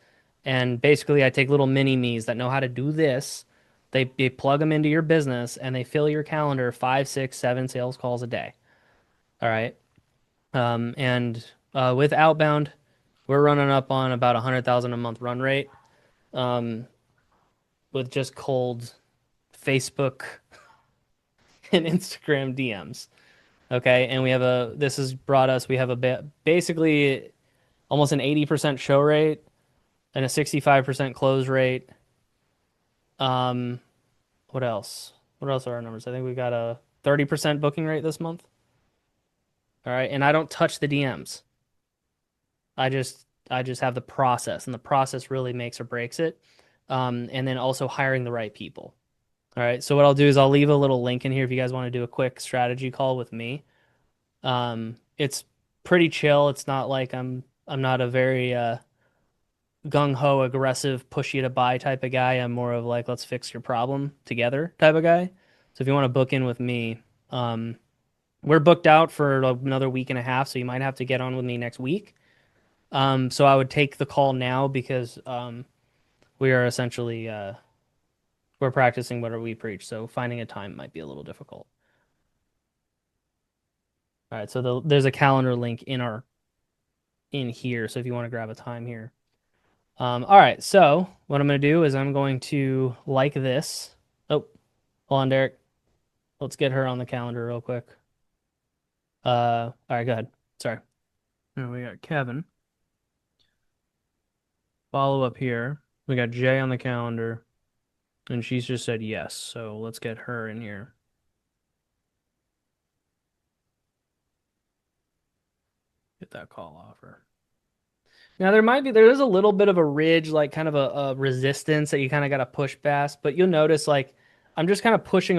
And basically, I take little mini me's that know how to do this. They plug them into your business and they fill your calendar five, six, seven sales calls a day. All right. And with outbound, we're running up on about 100,000 a month run rate um, with just cold Facebook and Instagram DMs. Okay, and we have a this has brought us we have basically almost an 80% show rate and a 65% close rate. Um, what else? What else are our numbers? I think we got a 30% booking rate this month. All right, and I don't touch the DMs. I just have the process, and the process really makes or breaks it. And then also hiring the right people. All right, so what I'll do is I'll leave a little link in here if you guys want to do a quick strategy call with me. It's pretty chill. It's not like I'm not a very gung ho, aggressive, push you to buy type of guy. I'm more of like let's fix your problem together type of guy. So if you want to book in with me, um, we're booked out for another week and a half, so you might have to get on with me next week. So I would take the call now because we are essentially we're practicing what we preach. So finding a time might be a little difficult. All right, so there's a calendar link in here. So if you want to grab a time here. All right, so what I'm going to do is I'm going to like this. Oh, hold on, Derek. Let's get her on the calendar real quick. All right, go ahead. Sorry. Now we got Kevin. Follow up here. We got Jay on the calendar, and she's just said yes. So let's get her in here. Get that call offer. Now there is a little bit of a ridge, like kind of a resistance that you kind of got to push past, but you'll notice like I'm just kind of pushing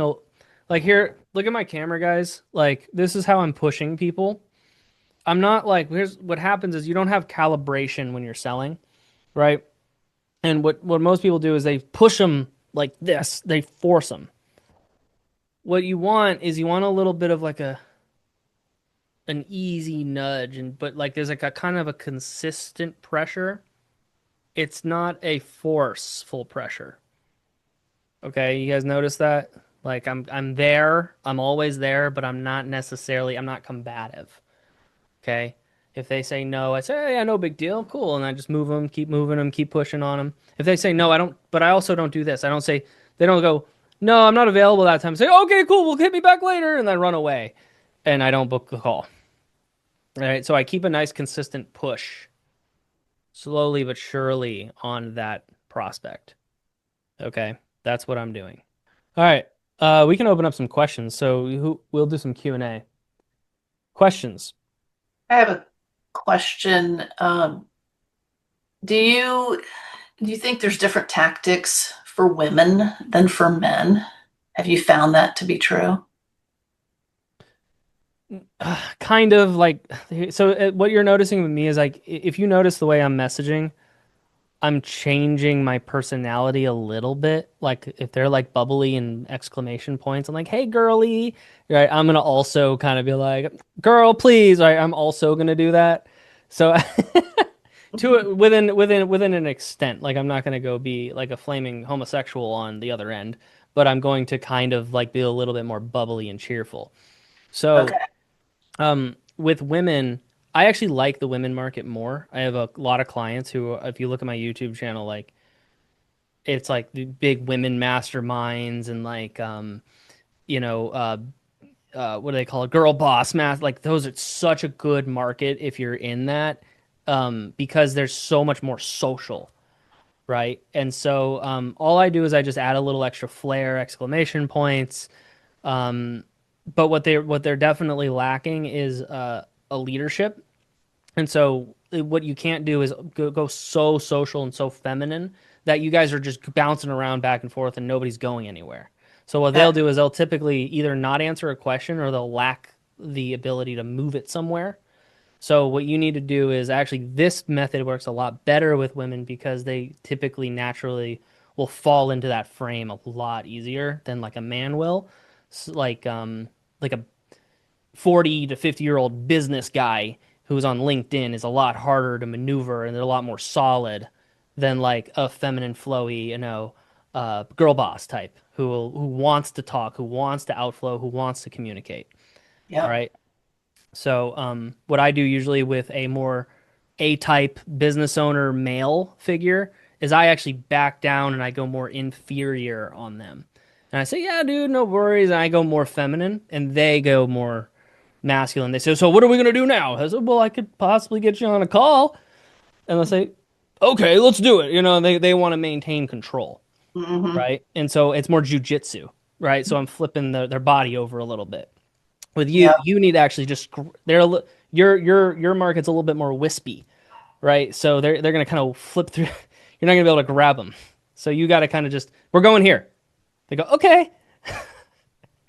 like here, look at my camera, guys. Like this is how I'm pushing people. I'm not like here's what happens is you don't have calibration when you're selling, right? And what most people do is they push them like this, they force them. What you want is you want a little bit of like an easy nudge and but like there's like a kind of a consistent pressure. It's not a forceful pressure. Okay, you guys notice that? Like I'm there, I'm always there, but I'm not combative. Okay? If they say no, I say, "Hey, yeah, no big deal. Cool." And I just move them, keep moving them, keep pushing on them. If they say no, I don't but I also don't do this. I don't say they don't go, "No, I'm not available that time." Say, "Okay, cool. We'll hit me back later." And then run away. And I don't book the call. All right? So I keep a nice consistent push slowly but surely on that prospect. Okay, that's what I'm doing. All right, we can open up some questions. So we'll do some Q&A. Questions. I have a question. Do you do you think there's different tactics for women than for men? Have you found that to be true? Kind of like so. What you're noticing with me is like if you notice the way I'm messaging, I'm changing my personality a little bit. Like if they're like bubbly and exclamation points, I'm like, "Hey, girly," right? I'm gonna also kind of be like, "Girl, please," right? I'm also gonna do that. So to it within an extent, like I'm not gonna go be like a flaming homosexual on the other end, but I'm going to kind of like be a little bit more bubbly and cheerful. So, Okay. with women, I actually like the women market more. I have a lot of clients who, if you look at my YouTube channel, like it's like the big women masterminds and like you know what do they call it, girl boss math, like those are such a good market if you're in that because there's so much more social, right? And so all I do is I just add a little extra flair, exclamation points. um but what they're definitely lacking is a leadership. And so what you can't do is go so social and so feminine that you guys are just bouncing around back and forth and nobody's going anywhere. So what they'll That, do is they'll typically either not answer a question or they'll lack the ability to move it somewhere. So what you need to do is actually this method works a lot better with women because they typically naturally will fall into that frame a lot easier than like a man will. Like a 40 to 50-year-old business guy who's on LinkedIn is a lot harder to maneuver and they're a lot more solid than like a feminine, flowy, girl boss type who wants to talk, who wants to outflow, who wants to communicate. All Yep. right. So, what I do usually with a more A-type business owner male figure is I actually back down and I go more inferior on them. And I say, yeah, dude, no worries. And I go more feminine and they go more masculine. They say, so what are we going to do now? I said, well, I could possibly get you on a call. And they'll say, okay, let's do it. They want to maintain control, Hmm. right? And so it's more jujitsu, right? So I'm flipping their body over a little bit. With you, Yep. you need to actually just your market's a little bit more wispy, right? So they're gonna kind of flip through. You're not gonna be able to grab them. So you got to kind of just we're going here. They go okay.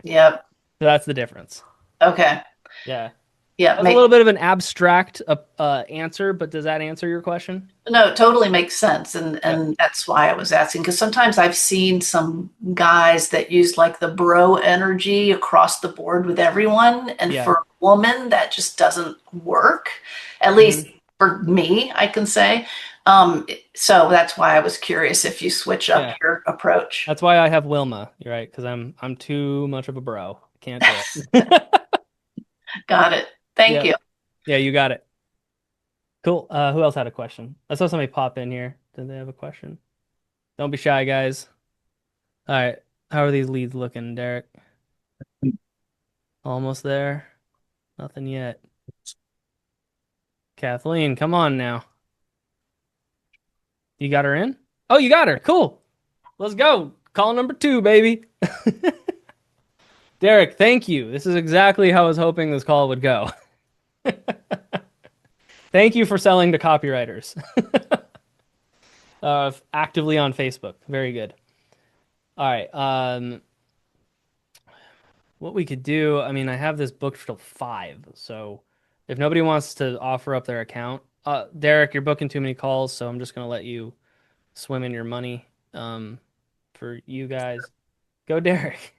Yep. So that's the difference. Okay. Yeah, Yeah. that's a little bit of an abstract answer, but does that answer your question? No, it totally makes sense. And Yeah, and that's why I was asking, because sometimes I've seen some guys that use like the bro energy across the board with everyone. And yeah, for a woman, that just doesn't work. At least hmm, for me, I can say. So that's why I was curious if you switch up yeah. your approach. That's why I have Wilma. You're right, because I'm too much of a bro. Can't do it. Got it. Thank Yeah, you. yeah, you got it. Cool. Who else had a question? I saw somebody pop in here. Did they have a question? Don't be shy, guys. All right. How are these leads looking, Derek? Almost there? Nothing yet. Kathleen, come on now. You got her in? Oh, you got her. Cool. Let's go. Call number 2, baby. Derek, thank you. This is exactly how I was hoping this call would go. Thank you for selling to copywriters. Actively on Facebook. Very good. All right. What we could do, I mean, I have this booked till 5, so if nobody wants to offer up their account, Derek, you're booking too many calls, so I'm just gonna let you swim in your money. For you guys, go Derek.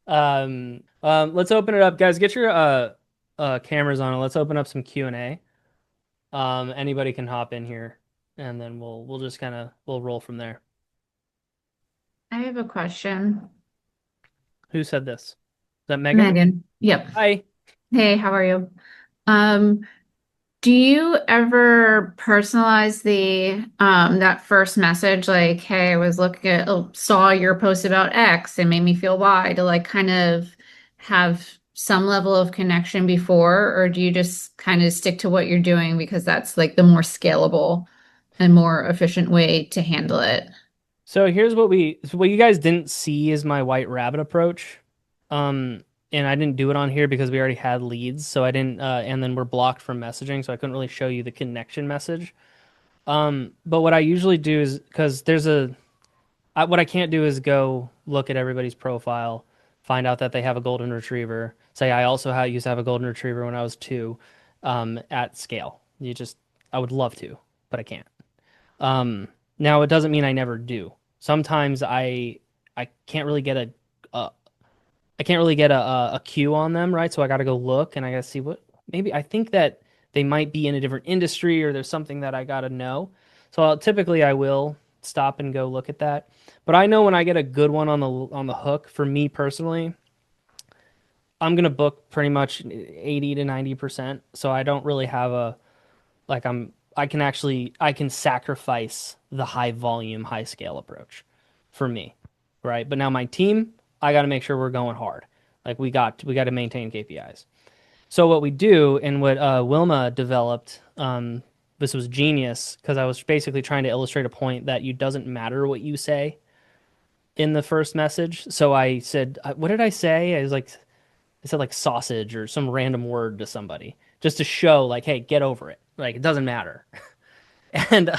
Let's open it up, guys. Get your cameras on, and let's open up some Q&A. Anybody can hop in here, and then we'll just kind of we'll roll from there. I have a question. Who said this? Is that Megan? Megan. Yep. Hi. Hey, how are you? Um, do you ever personalize the that first message like, hey, I was looking at saw your post about X and made me feel Y to like kind of have some level of connection before, or do you just kind of stick to what you're doing because that's like the more scalable and more efficient way to handle it? So here's what you guys didn't see is my white rabbit approach. And I didn't do it on here because we already had leads, so I didn't and then we're blocked from messaging, so I couldn't really show you the connection message. But what I usually do is because what I can't do is go look at everybody's profile, find out that they have a golden retriever, say I also used to have a golden retriever when I was 2, at scale. I would love to, but I can't. Um, Now it doesn't mean I never do. Sometimes I can't really get a I can't really get a cue on them, right? So I got to go look and I got to see what maybe I think that they might be in a different industry or there's something that I got to know. So typically I will stop and go look at that. But I know when I get a good one on the hook for me personally, I'm gonna book pretty much 80 to 90%. So I don't really have a like I can sacrifice the high volume, high scale approach for me, right? But now my team, I got to make sure we're going hard. Like we got to maintain KPIs. So what we do and what Wilma developed, this was genius because I was basically trying to illustrate a point that you doesn't matter what you say in the first message. So I said, what did I say? I said like sausage or some random word to somebody just to show like, hey, get over it. Like it doesn't matter. And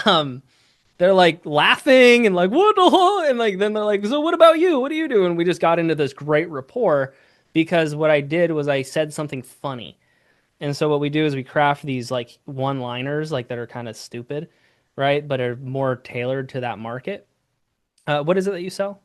they're like laughing and like what the hell? And like then they're like, so what about you? What do you do? And we just got into this great rapport because what I did was I said something funny. And so what we do is we craft these like one-liners like that are kind of stupid. right? But are more tailored to that market. What is it that you sell?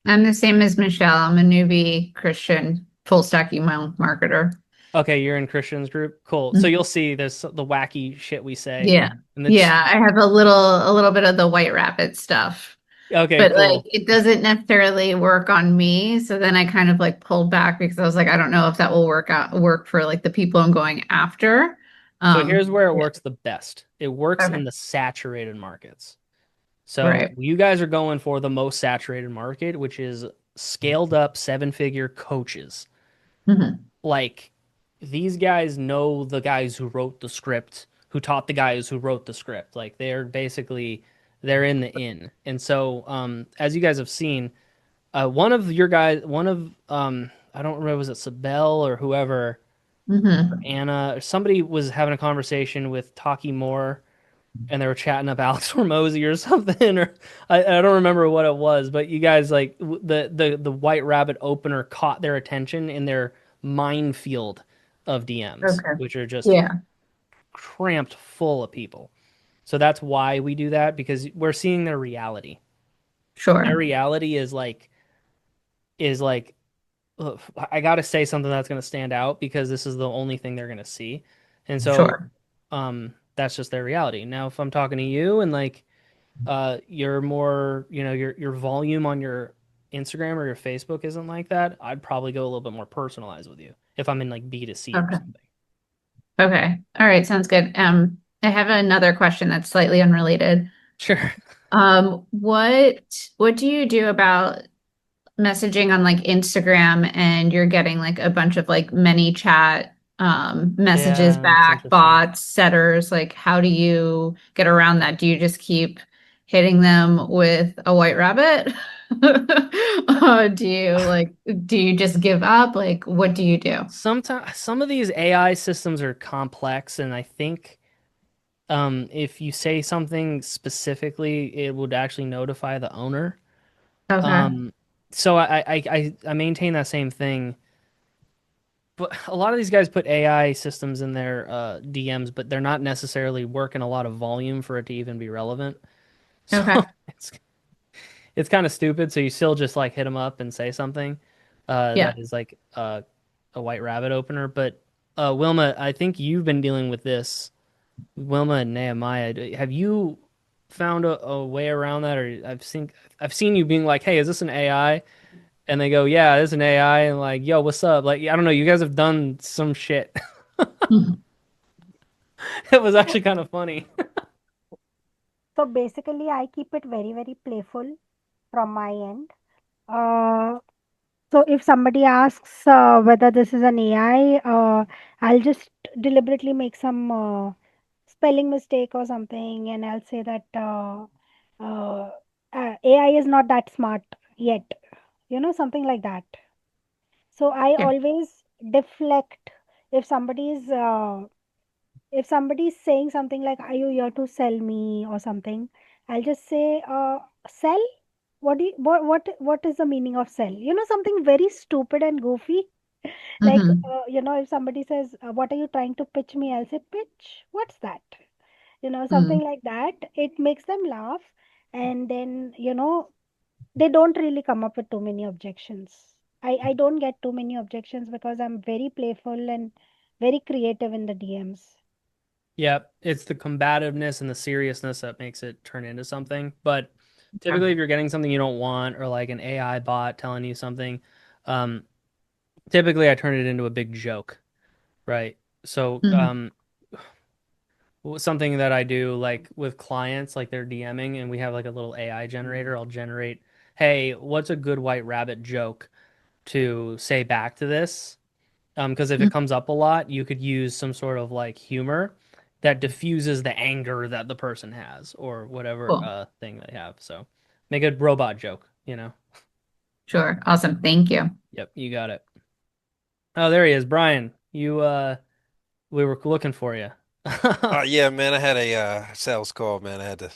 I'm the same as Michelle. I'm a newbie Christian full stack email marketer. Okay, you're in Christian's group. Cool. So you'll see there's the wacky shit we say, Yeah. and Yeah, I have a little bit of the White Rabbit stuff. okay, But like cool. it doesn't necessarily work on me. So then I kind of like pulled back because I was like, I don't know if that will work for like the people I'm going after. So here's where it Yeah. works the best. It works in Okay. the saturated markets. So Right. you guys are going for the most saturated market, which is scaled up seven-figure coaches. Hmm. Like these guys know the guys who wrote the script, who taught the guys who wrote the script. Like they're in the in. And so as you guys have seen, one of I don't remember, was it Sabel or whoever, or Hmm. Anna or somebody was having a conversation with Taki Moore, and they were chatting up Alex Hormozy or something, or I don't remember what it was, but you guys like the White Rabbit opener caught their attention in their minefield of DMs, Okay. which are just Yeah, cramped full of people. So that's why we do that, because we're seeing their reality. Their sure. reality is like ugh, I got to say something that's going to stand out because this is the only thing they're going to see. And so Sure. that's just their reality. Now if I'm talking to you and like you're more, your volume on your Instagram or your Facebook isn't like that, I'd probably go a little bit more personalized with you if I'm in like B2C or Okay. something. Okay. All right. Sounds good. I have another question that's slightly unrelated. Sure. What do you do about messaging on like Instagram and you're getting like a bunch of like many chat messages Yeah, it's back, interesting. bots, setters, like how do you get around that? Do you just keep hitting them with a white rabbit? Do you just give up? Like what do you do? Sometimes some of these AI systems are complex, and I think if you say something specifically, it would actually notify the owner. Okay. Um, so I maintain that same thing. But a lot of these guys put AI systems in their DMs, but they're not necessarily working a lot of volume for it to even be relevant. So Okay. it's it's kind of stupid. So you still just like hit them up and say something Yeah. that is like a white rabbit opener. But Wilma, I think you've been dealing with this. Wilma and Nehemiah, have you found a way around that? Or I've seen you being like, "Hey, is this an AI?" And they go, "Yeah, it's an AI." And like, "Yo, what's up?" Like, I don't know. You guys have done some shit. Mhm. It was actually kind of funny. So basically, I keep it very, very playful from my end. Uh, so if somebody asks whether this is an AI, I'll just deliberately make some spelling mistake or something, and I'll say that uh, AI is not that smart yet, something like that. So I Yeah. always deflect if somebody's saying something like, are you here to sell me or something, I'll just say, sell. What is the meaning of sell? Something very stupid and goofy. Like, Hmm. if somebody says, what are you trying to pitch me? I'll say, pitch, what's that? Something Mm. like that. It makes them laugh. And then, they don't really come up with too many objections. I don't get too many objections because I'm very playful and very creative in the DMs. Yep, it's the combativeness and the seriousness that makes it turn into something. But Okay. typically, if you're getting something you don't want, or like an AI bot telling you something, um, typically I turn it into a big joke, right? So, Mhm. something that I do like with clients, like they're DMing and we have like a little AI generator, I'll generate, hey, what's a good white rabbit joke to say back to this? Because if it Mhm. comes up a lot, you could use some sort of like humor that diffuses the anger that the person has or whatever Cool. thing they have. So make a robot joke. Sure. Awesome. Thank you. Yep, you got it. Oh, there he is, Brian. We were looking for you. Yeah, man, I had a sales call, man. I had to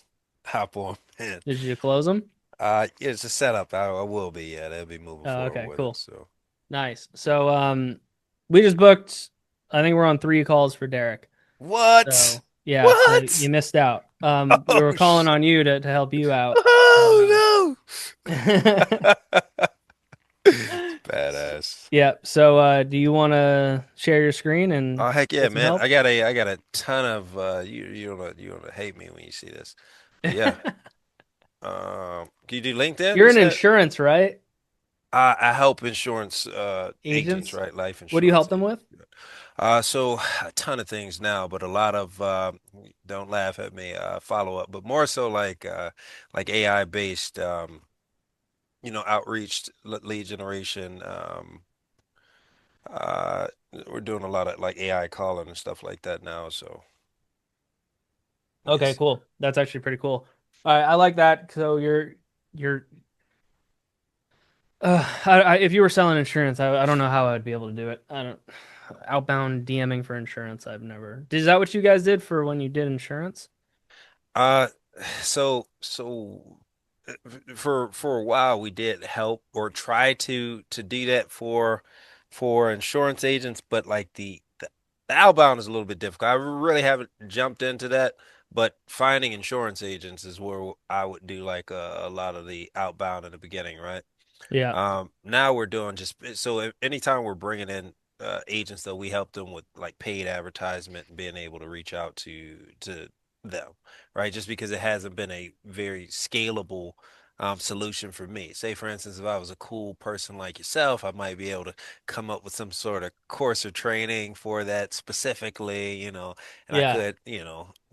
hop on, man. Did you close him? It's a setup. I will be, yeah, they'll be moving Oh, forward okay, with it. cool. So Nice. So we just booked, I think we're on 3 calls for Derek. what? So Yeah, so you What? missed out. We Oh were calling shit. on you to help you out. Oh Uh, no. It's badass. yeah, so do you want to share your screen and Oh heck yeah, get some man. help? I got a ton of you don't hate me when you see this. But yeah. Can you do LinkedIn, You're you in said? insurance, right? I help insurance agents, Agents? right? Life What do you insurance help them agents. with? So a ton of things now, but a lot of don't laugh at me, follow up, but more so like AI based outreach, lead generation. Uh we're doing a lot of like AI calling and stuff like that now, so Okay, yes. cool. That's actually pretty cool. All right, I like that. So you're if you were selling insurance, I don't know how I'd be able to do it. I don't outbound DMing for insurance. I've never. Is that what you guys did for when you did insurance? Uh, so for a while we did help or try to do that for insurance agents, but like the outbound is a little bit difficult. I really haven't jumped into that, but finding insurance agents is where I would do like a lot of the outbound in the beginning, right? Yeah, Now we're doing just so anytime we're bringing in agents that we help them with like paid advertisement and being able to reach out to them, right? Just because it hasn't been a very scalable solution for me. Say, for instance, if I was a cool person like yourself, I might be able to come up with some sort of course or training for that specifically, and I yeah. could,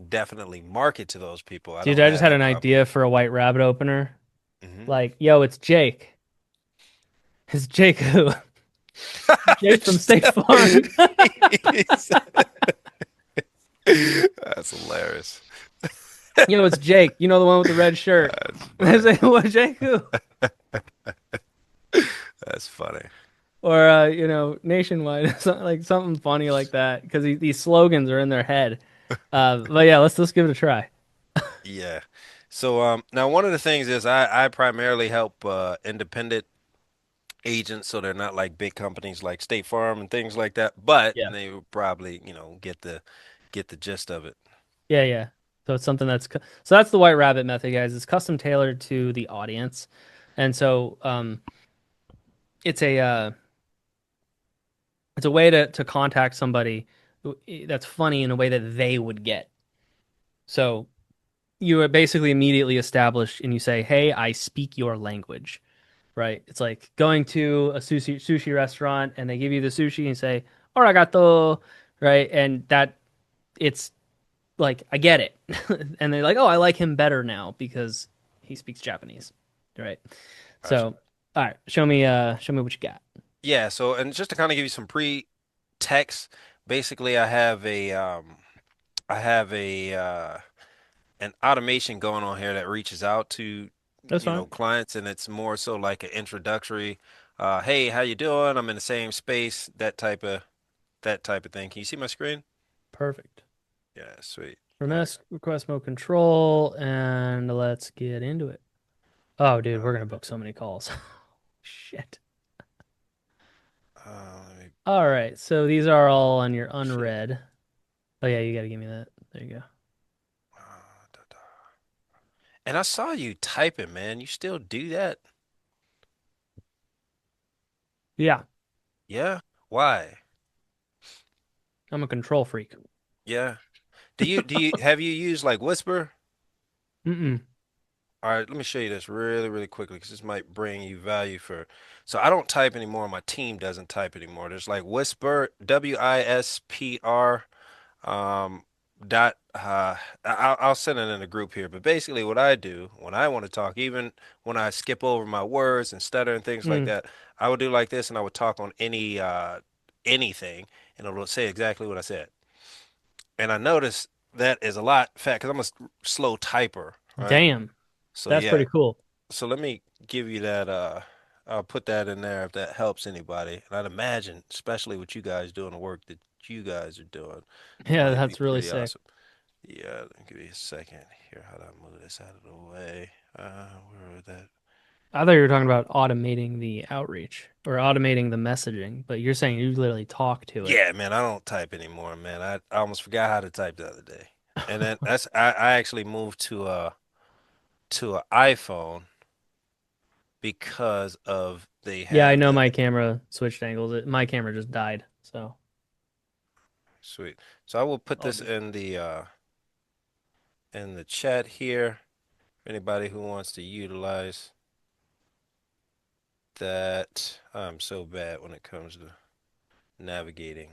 definitely market to those people. I Dude, don't I just have had that an problem. idea for a white rabbit opener. Hmm. Like, yo, it's Jake. It's Jake who? Jake from Just State tell Farm. That's hilarious. Yo, it's Jake. You know the one with the red shirt. That's I funny. say, what, Jake who? That's funny. Or nationwide, like something funny like that, because these slogans are in their head. But yeah, let's give it a try. Yeah. So now one of the things is I primarily help independent agents so they're not like big companies like State Farm and things like that, but Yeah, they will probably, get the gist of it. yeah, yeah. So it's something so that's the white rabbit method, guys. It's custom tailored to the audience, and so it's a uh, it's a way to contact somebody that's funny in a way that they would get. So you are basically immediately established, and you say, "Hey, I speak your language." Right? It's like going to a sushi restaurant and they give you the sushi and you say, "Arigato," right? And that it's like I get it. And they're like, "Oh, I like him better now because he speaks Japanese." Right? Gotcha. So, all right, show me what you got. Yeah, so and just to kind of give you some pre-text, basically I have a an automation going on here that reaches out to That's fine. clients, and it's more so like an introductory hey, how you doing? I'm in the same space, that type of thing. Can you see my screen? Perfect. Yeah, sweet. All right. Request mode control, and let's get into it. Oh, dude, we're gonna book so many calls. Shit. Let me All right, so these are all on your share. unread. Oh yeah, you gotta give me that. There you go. Da, da. And I saw you typing, man. You still do that? Yeah, Yeah? Why? I'm a control freak. Yeah. Do you have you used like Whisper? Mm-mm. All right, let me show you this really, really quickly because this might bring you value for. So I don't type anymore. My team doesn't type anymore. There's like Whisper, WISPR, um, dot. I'll send it in a group here. But basically, what I do when I want to talk, even when I skip over my words and stutter and things like Mm. that, I would do like this, and I would talk on anything, and it will say exactly what I said. And I noticed that is a lot fat because I'm a slow typer, right? Damn, So that's yeah. pretty cool. So let me give you that I'll put that in there if that helps anybody. And I'd imagine, especially with you guys doing the work that you guys are doing, Yeah, might be that's really pretty sick. awesome. Yeah, give me a second here. How do I move this out of the way? Where was that? I thought you were talking about automating the outreach or automating the messaging, but you're saying you literally talk to it. Yeah, man, I don't type anymore, man. I almost forgot how to type the other day. And then I actually moved to an iPhone because of they Yeah, I have know the my camera switched angles. My camera just died. So sweet. So I will put all this good. in the chat here. Anybody who wants to utilize that. I'm so bad when it comes to navigating.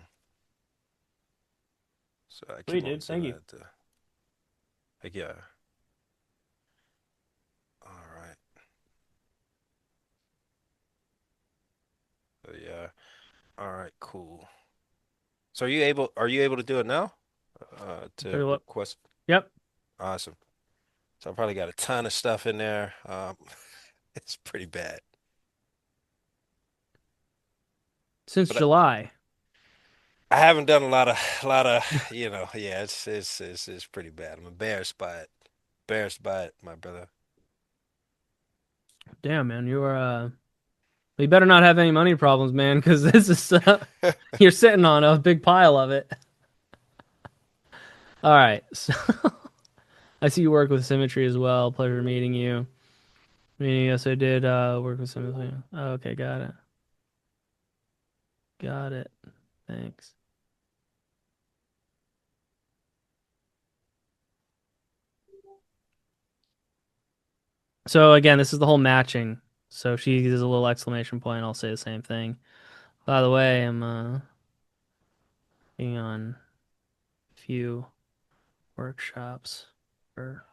So I Sweet, keep on dude. saying Thank you. that. Like, yeah. All right. So, yeah. All right. Cool. So are you able to do it now? To Pretty look. request. Yep. Awesome. So I probably got a ton of stuff in there. It's pretty bad. Since But July. I haven't done a lot of, yeah, it's pretty bad. I'm embarrassed by it. Embarrassed by it, my brother. Damn, man. You are you better not have any money problems, man, because this is you're sitting on a big pile of it. All right. So I see you work with Symmetry as well. Pleasure meeting you. Meaning, yes, I did work with Symmetry. Okay, got it. Got it. Thanks. So again, this is the whole matching. So if she uses a little exclamation point, I'll say the same thing. By the way, I'm being on a few workshops for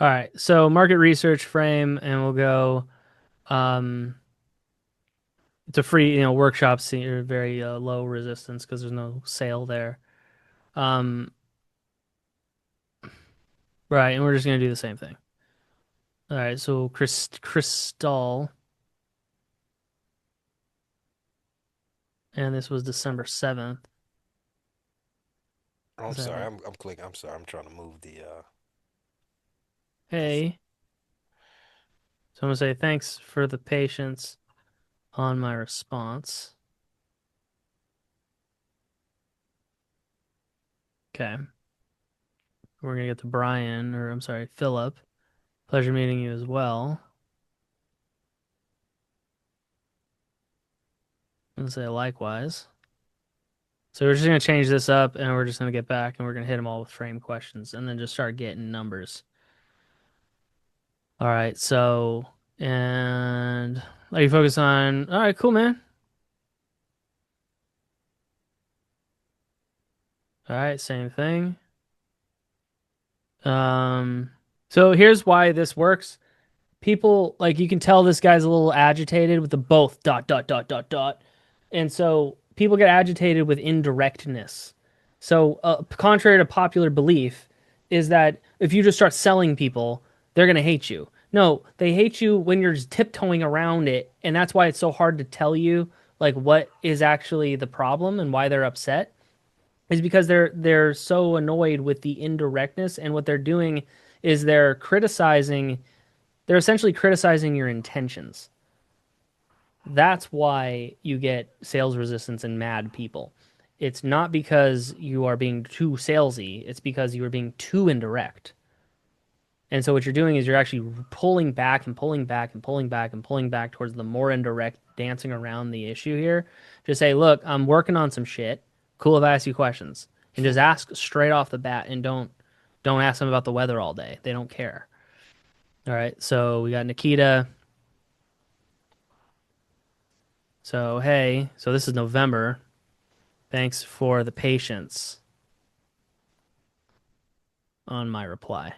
all right. So market research frame, and we'll go. Um, it's a free, workshops are very low resistance because there's no sale there. Um, right, and we're just gonna do the same thing. All right. So Crystal, and this was December 7th. Oh, I'm Is that sorry. it? I'm clicking. I'm sorry. I'm trying to move the Hey. So I'm gonna say thanks for the patience on my response. Okay. We're gonna get to Brian, or I'm sorry, Philip. Pleasure meeting you as well. I'm gonna say likewise. So we're just gonna change this up, and we're just gonna get back, and we're gonna hit them all with frame questions, and then just start getting numbers. All right. So, and are you focused on? All right, cool, man. All right, same thing. Um, so here's why this works. People like you can tell this guy's a little agitated with the both dot dot dot dot dot, and so people get agitated with indirectness. So contrary to popular belief is that if you just start selling people, they're going to hate you. No, they hate you when you're just tiptoeing around it, and that's why it's so hard to tell you like what is actually the problem and why they're upset is because they're so annoyed with the indirectness, and what they're doing is they're essentially criticizing your intentions. That's why you get sales resistance and mad people. It's not because you are being too salesy, it's because you are being too indirect. And so what you're doing is you're actually pulling back and pulling back and pulling back and pulling back towards the more indirect dancing around the issue here. Just say, look, I'm working on some shit. Cool if I ask you questions. And just ask straight off the bat and don't ask them about the weather all day. They don't care. All right. So we got Nikita. So hey, so this is November. Thanks for the patience on my reply.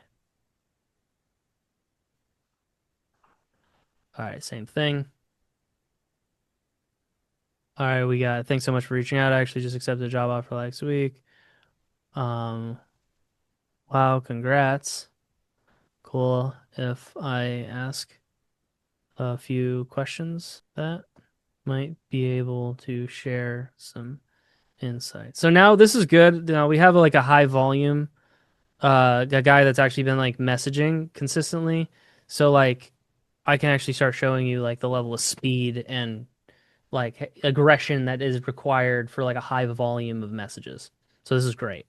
All right, same thing. All right, we got thanks so much for reaching out. I actually just accepted a job offer last week. Um, wow, congrats. Cool. If I ask a few questions that might be able to share some insight. So now this is good. Now we have like a high volume, a guy that's actually been like messaging consistently. So like I can actually start showing you like the level of speed and like aggression that is required for like a high volume of messages. So this is great.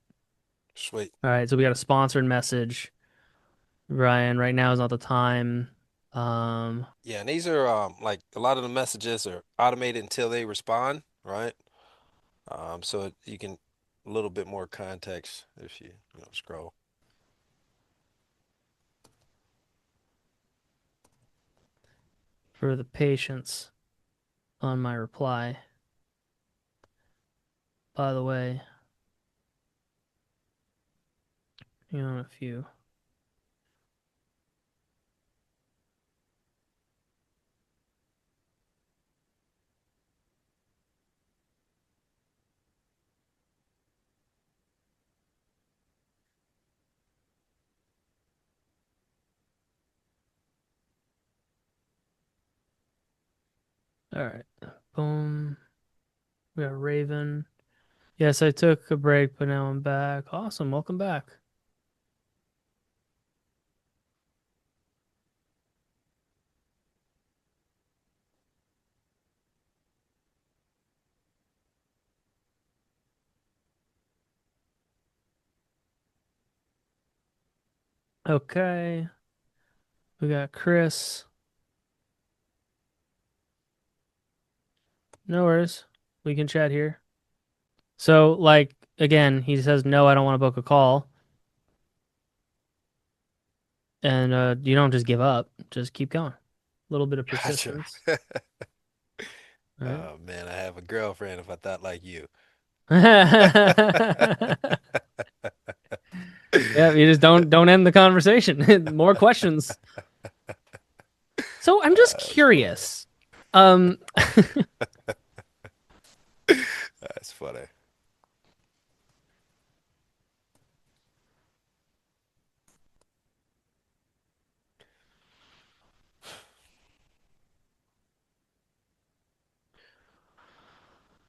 Sweet. All right, so we got a sponsored message. Ryan, right now is not the time. Um, Yeah, and these are like a lot of the messages are automated until they respond, right? So you can a little bit more context if you scroll. for the patience on my reply. By the way, hang on a few. All right. Boom. We got Raven. Yes, I took a break, but now I'm back. Awesome. Welcome back. Okay. We got Chris. No worries. We can chat here. So, like, again, he says, no, I don't want to book a call. And you don't just give up, just keep going. A little bit of Gotcha. persistence. All right. Oh man, I have a girlfriend if I thought like you. Yeah, you just don't end the conversation. More questions. So I'm just That's funny. curious. Um, That's funny.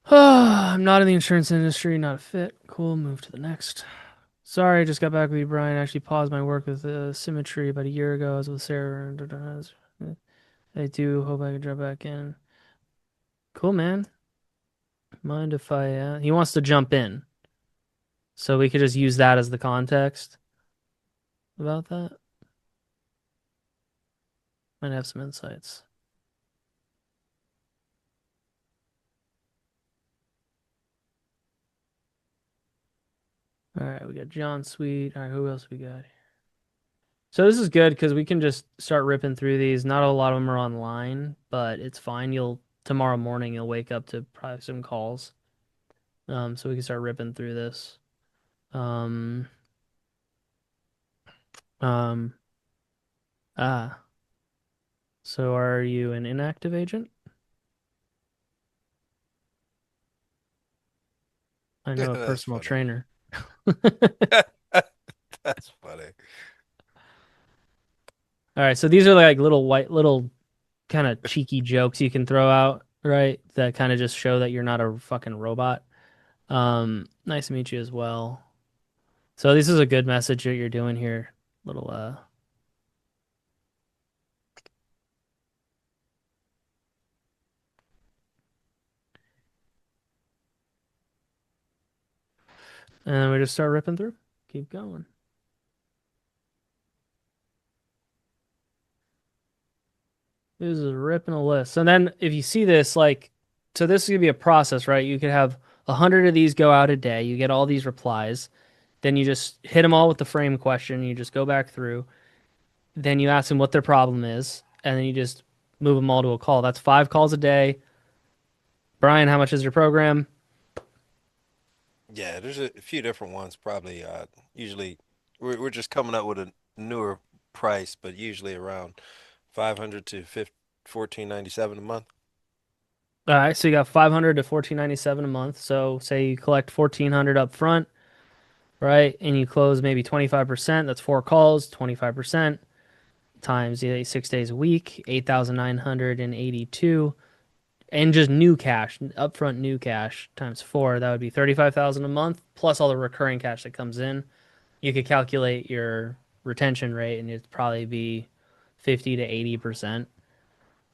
I'm not in the insurance industry, not a fit. Cool, move to the next. Sorry, I just got back with you, Brian. I actually paused my work with Symmetry about a year ago. I was with Sarah. I do hope I can jump back in. Cool, man. Mind if I? He wants to jump in, so we could just use that as the context about that. Might have some insights. All right, we got John Sweet. All right, who else we got? So this is good because we can just start ripping through these. Not a lot of them are online, but it's fine. You'll tomorrow morning you'll wake up to probably some calls. So we can start ripping through this. Um, um, ah. So are you an inactive agent? I know a That's personal funny. trainer. That's funny. All right, so these are like little kind of cheeky jokes you can throw out, right? That kind of just show that you're not a fucking robot. Nice to meet you as well. So this is a good message that you're doing here. Little and then we just start ripping through. Keep going. This is ripping a list. And then if you see this, like, so this is gonna be a process, right? You could have 100 of these go out a day. You get all these replies. Then you just hit them all with the frame question. You just go back through. Then you ask them what their problem is, and then you just move them all to a call. That's 5 calls a day. Brian, how much is your program? Yeah, there's a few different ones. Probably, usually we're just coming up with a newer price, but usually around 500 to 14.97 a month. All right, so you got 500 to 14.97 a month. So say you collect 1,400 up front, right? And you close maybe 25%. That's 4 calls, 25%. times 6 days a week, 8,982, and just new cash, upfront new cash times four, that would be 35,000 a month plus all the recurring cash that comes in. You could calculate your retention rate and it'd probably be 50 to 80%,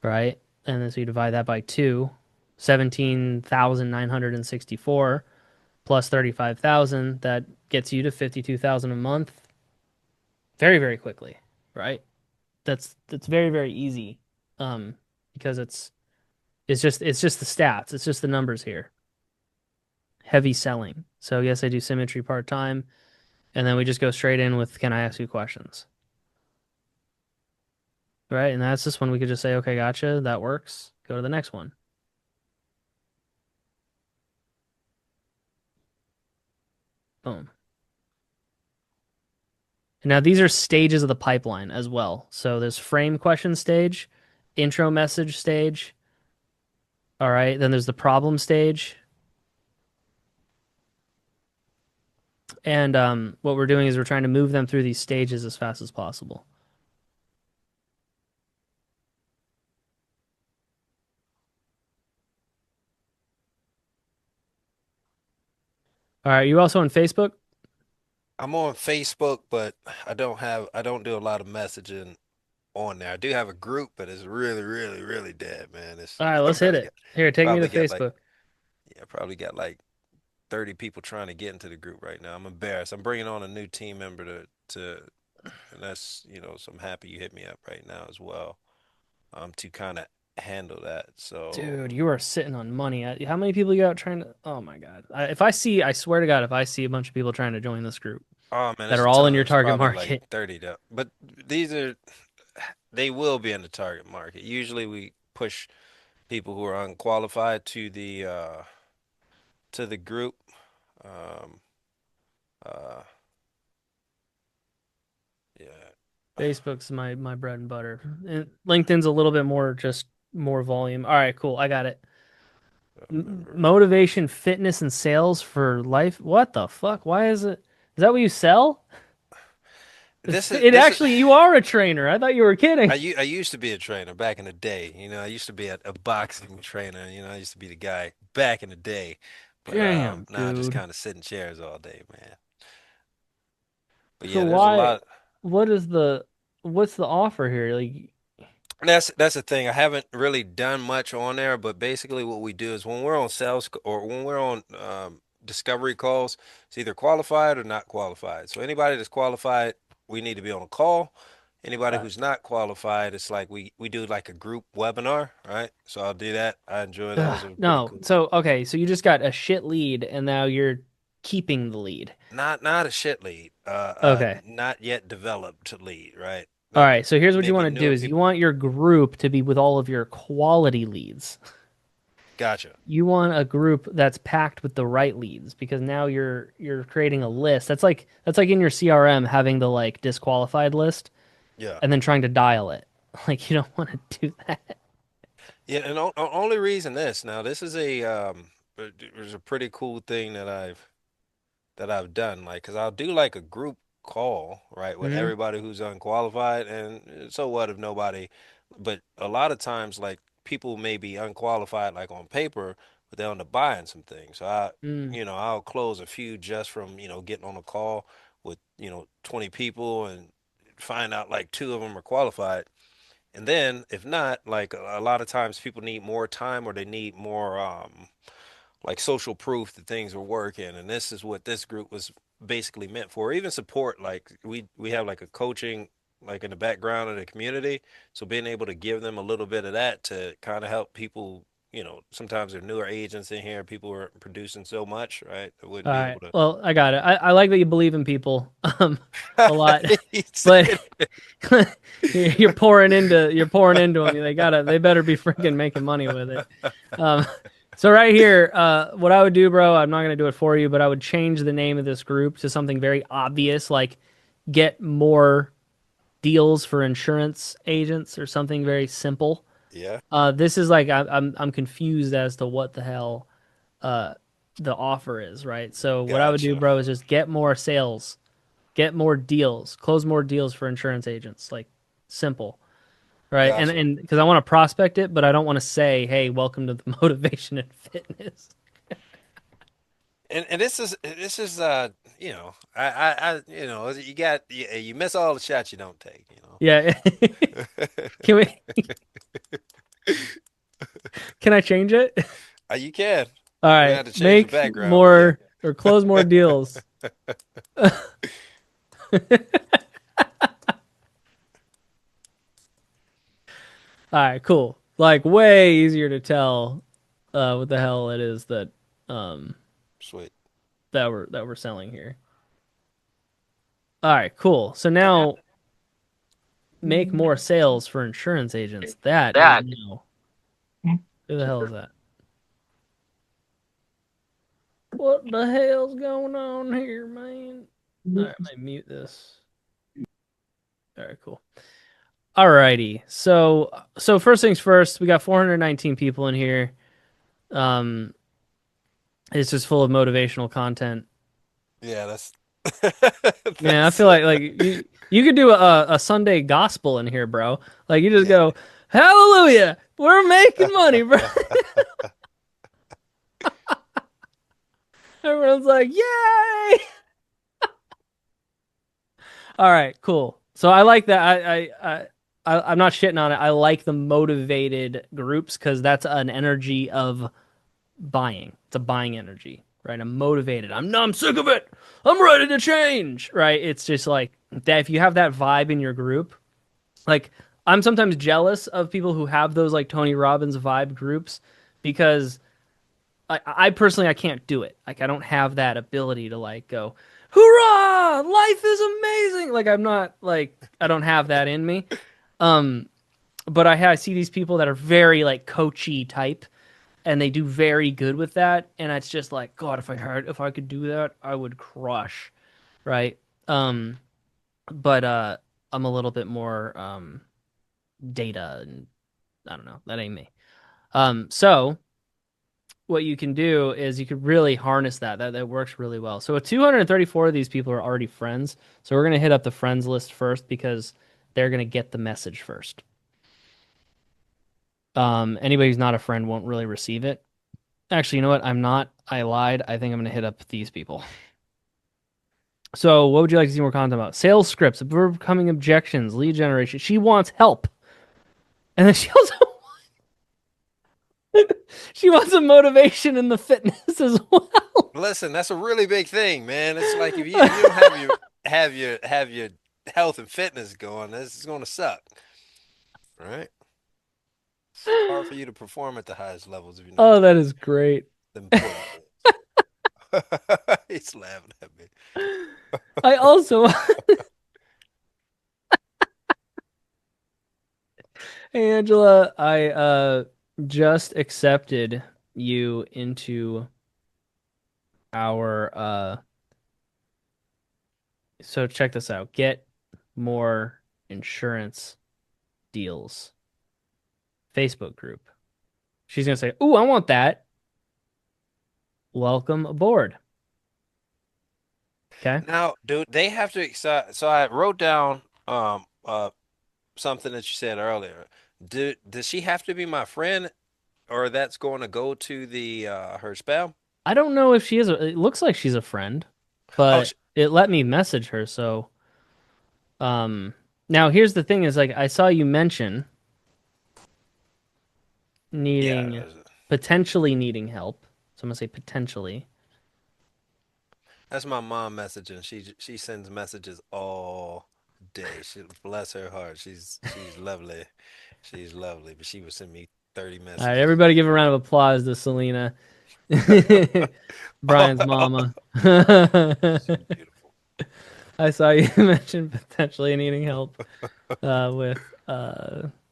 right? And then so you divide that by two, 17,964 plus 35,000, that gets you to 52,000 a month very, very quickly, right? That's very, very easy. Because it's just the stats. It's just the numbers here. Heavy selling. So yes, I do symmetry part time, and then we just go straight in with can I ask you questions? Right? And that's just when we could just say, okay, gotcha, that works. Go to the next one. Boom. Now these are stages of the pipeline as well. So there's frame question stage, intro message stage. All right, then there's the problem stage. And what we're doing is we're trying to move them through these stages as fast as possible. All right, you also on Facebook? I'm on Facebook, but I don't do a lot of messaging on there. I do have a group, but it's really, really, really dead, man. It's All right, I let's hit it. Here, take me to probably got like Facebook. yeah, probably got like 30 people trying to get into the group right now. I'm embarrassed. I'm bringing on a new team member to and that's, so I'm happy you hit me up right now as well. To kind of handle that. So, Dude, you are sitting on money. How many people you got trying to? Oh my God. I swear to God, if I see a bunch of people trying to join this group oh man, that there's are a all in ton. your There's target probably like market, 30 though. But these are they will be in the target market. Usually we push people who are unqualified to the group. Um, uh, yeah, Facebook's my bread and butter. And LinkedIn's a little bit more just more volume. All right, cool. I got it. I remember. Motivation, fitness, and sales for life. What the fuck? Why is it? Is that what you sell? It This is actually, you are a trainer. I thought you were kidding. I used to be a trainer back in the day. I used to be a boxing trainer. I used to be the guy back in the day. But Damn, now I just dude. kind of sit in chairs all day, man. But So yeah, there's a why? lot. What is what's the offer here? Like, And that's the thing. I haven't really done much on there, but basically what we do is when we're on or when we're on discovery calls, it's either qualified or not qualified. So anybody that's qualified, we need to be on a call. Anybody uh, who's not qualified, it's like we do like a group webinar, right? So I'll do that. I enjoy those. They're pretty no. cool. So okay, so you just got a shit lead, and now you're keeping the lead. Not a shit lead. Okay. Not yet developed lead, right? All Like right. So here's what you maybe want to do newer is you people. want your group to be with all of your quality leads. Gotcha. You want a group that's packed with the right leads because now you're creating a list. That's like in your CRM having the like disqualified list Yeah. and then trying to dial it. Like you don't want to do that. Yeah, and only reason this is it was a pretty cool thing that I've done, like, because I'll do like a group call, right, with Hmm. everybody who's unqualified, and so what if nobody, but a lot of times, like, people may be unqualified, like on paper, but they'll end up buying some things. So Mm. I'll close a few just from, getting on a call with, 20 people and find out like two of them are qualified. And then if not, like a lot of times people need more time or they need more like social proof that things are working. And this is what this group was basically meant for. Even support, like we have like a coaching like in the background of the community. So being able to give them a little bit of that to kind of help people, sometimes they're newer agents in here, people are producing so much, right? They All wouldn't be right. able to Well, I got it. I like that you believe in people a lot, He but said, you're pouring into them. They better be freaking making money with it. Um, so right here, what I would do, bro, I'm not gonna do it for you, but I would change the name of this group to something very obvious, like get more deals for insurance agents or something very simple. yeah, This is like I'm confused as to what the hell uh the offer is, right? So what I would do, gotcha. bro, is just get more sales, get more deals, close more deals for insurance agents. Like Simple. Right. Gotcha. And because I want to prospect it, but I don't want to say, hey, welcome to the motivation and fitness. And this is you miss all the shots you don't take, Yeah. Can we can I change it? You can. All We're gonna right. have to change the Make background, but yeah. more or close more deals. All right, cool. Like way easier to tell what the hell it is that um Sweet. that we're selling here. All right, cool. So now make more sales for insurance agents. That is new. Who the hell is that? What the hell's going on here, man? All right, let me mute this. All right, cool. All righty. So first things first, we got 419 people in here. Um, it's just full of motivational content. Yeah, that's Man, I that's feel like you could do a Sunday gospel in here, bro. Like you just yeah. go, Hallelujah, we're making money, bro. Everyone's like, Yay! All right, cool. So I like that. I'm not shitting on it. I like the motivated groups because that's an energy of buying. It's a buying energy, right? I'm motivated. I'm sick of it. I'm ready to change, right? It's just like that. If you have that vibe in your group, like I'm sometimes jealous of people who have those like Tony Robbins vibe groups because I personally I can't do it. Like I don't have that ability to like go, hoorah, life is amazing. Like I'm not like I don't have that in me. Um, but I see these people that are very like coachy type and they do very good with that. And it's just like, God, if I could do that, I would crush, right? Um, but I'm a little bit more data and I don't know. That ain't me. So what you can do is you could really harness that. That works really well. So 234 of these people are already friends. So we're gonna hit up the friends list first because they're gonna get the message first. Anybody who's not a friend won't really receive it. Actually, you know what? I'm not. I lied. I think I'm gonna hit up these people. So what would you like to see more content about? Sales scripts, overcoming objections, lead generation. She wants help. And then she also she wants a motivation in the fitness as well. Listen, that's a really big thing, man. It's like if you don't have your health and fitness going, this is gonna suck. Right? It's hard for you to perform at the highest levels if you're not Oh, doing that is great. the important things. He's laughing at me. I also Hey Angela, I just accepted you into our so check this out. Get more insurance deals. Facebook group. She's gonna say, "Ooh, I want that." Welcome aboard. Okay. Now, dude, they have to. So I wrote down something that you said earlier. Does she have to be my friend, or that's going to go to the her spam? I don't know if she is. It looks like she's a friend, Oh, but it let me message her. So, um, now here's the thing: is like I saw you mention needing yeah. potentially needing help. So I'm gonna say potentially. That's my mom messaging. She sends messages all day. She bless her heart. She's lovely. She's lovely. But she would send me 30 All right, messages. everybody, give a round of applause to Selena, Brian's mama. She's beautiful. I saw you mention potentially needing help with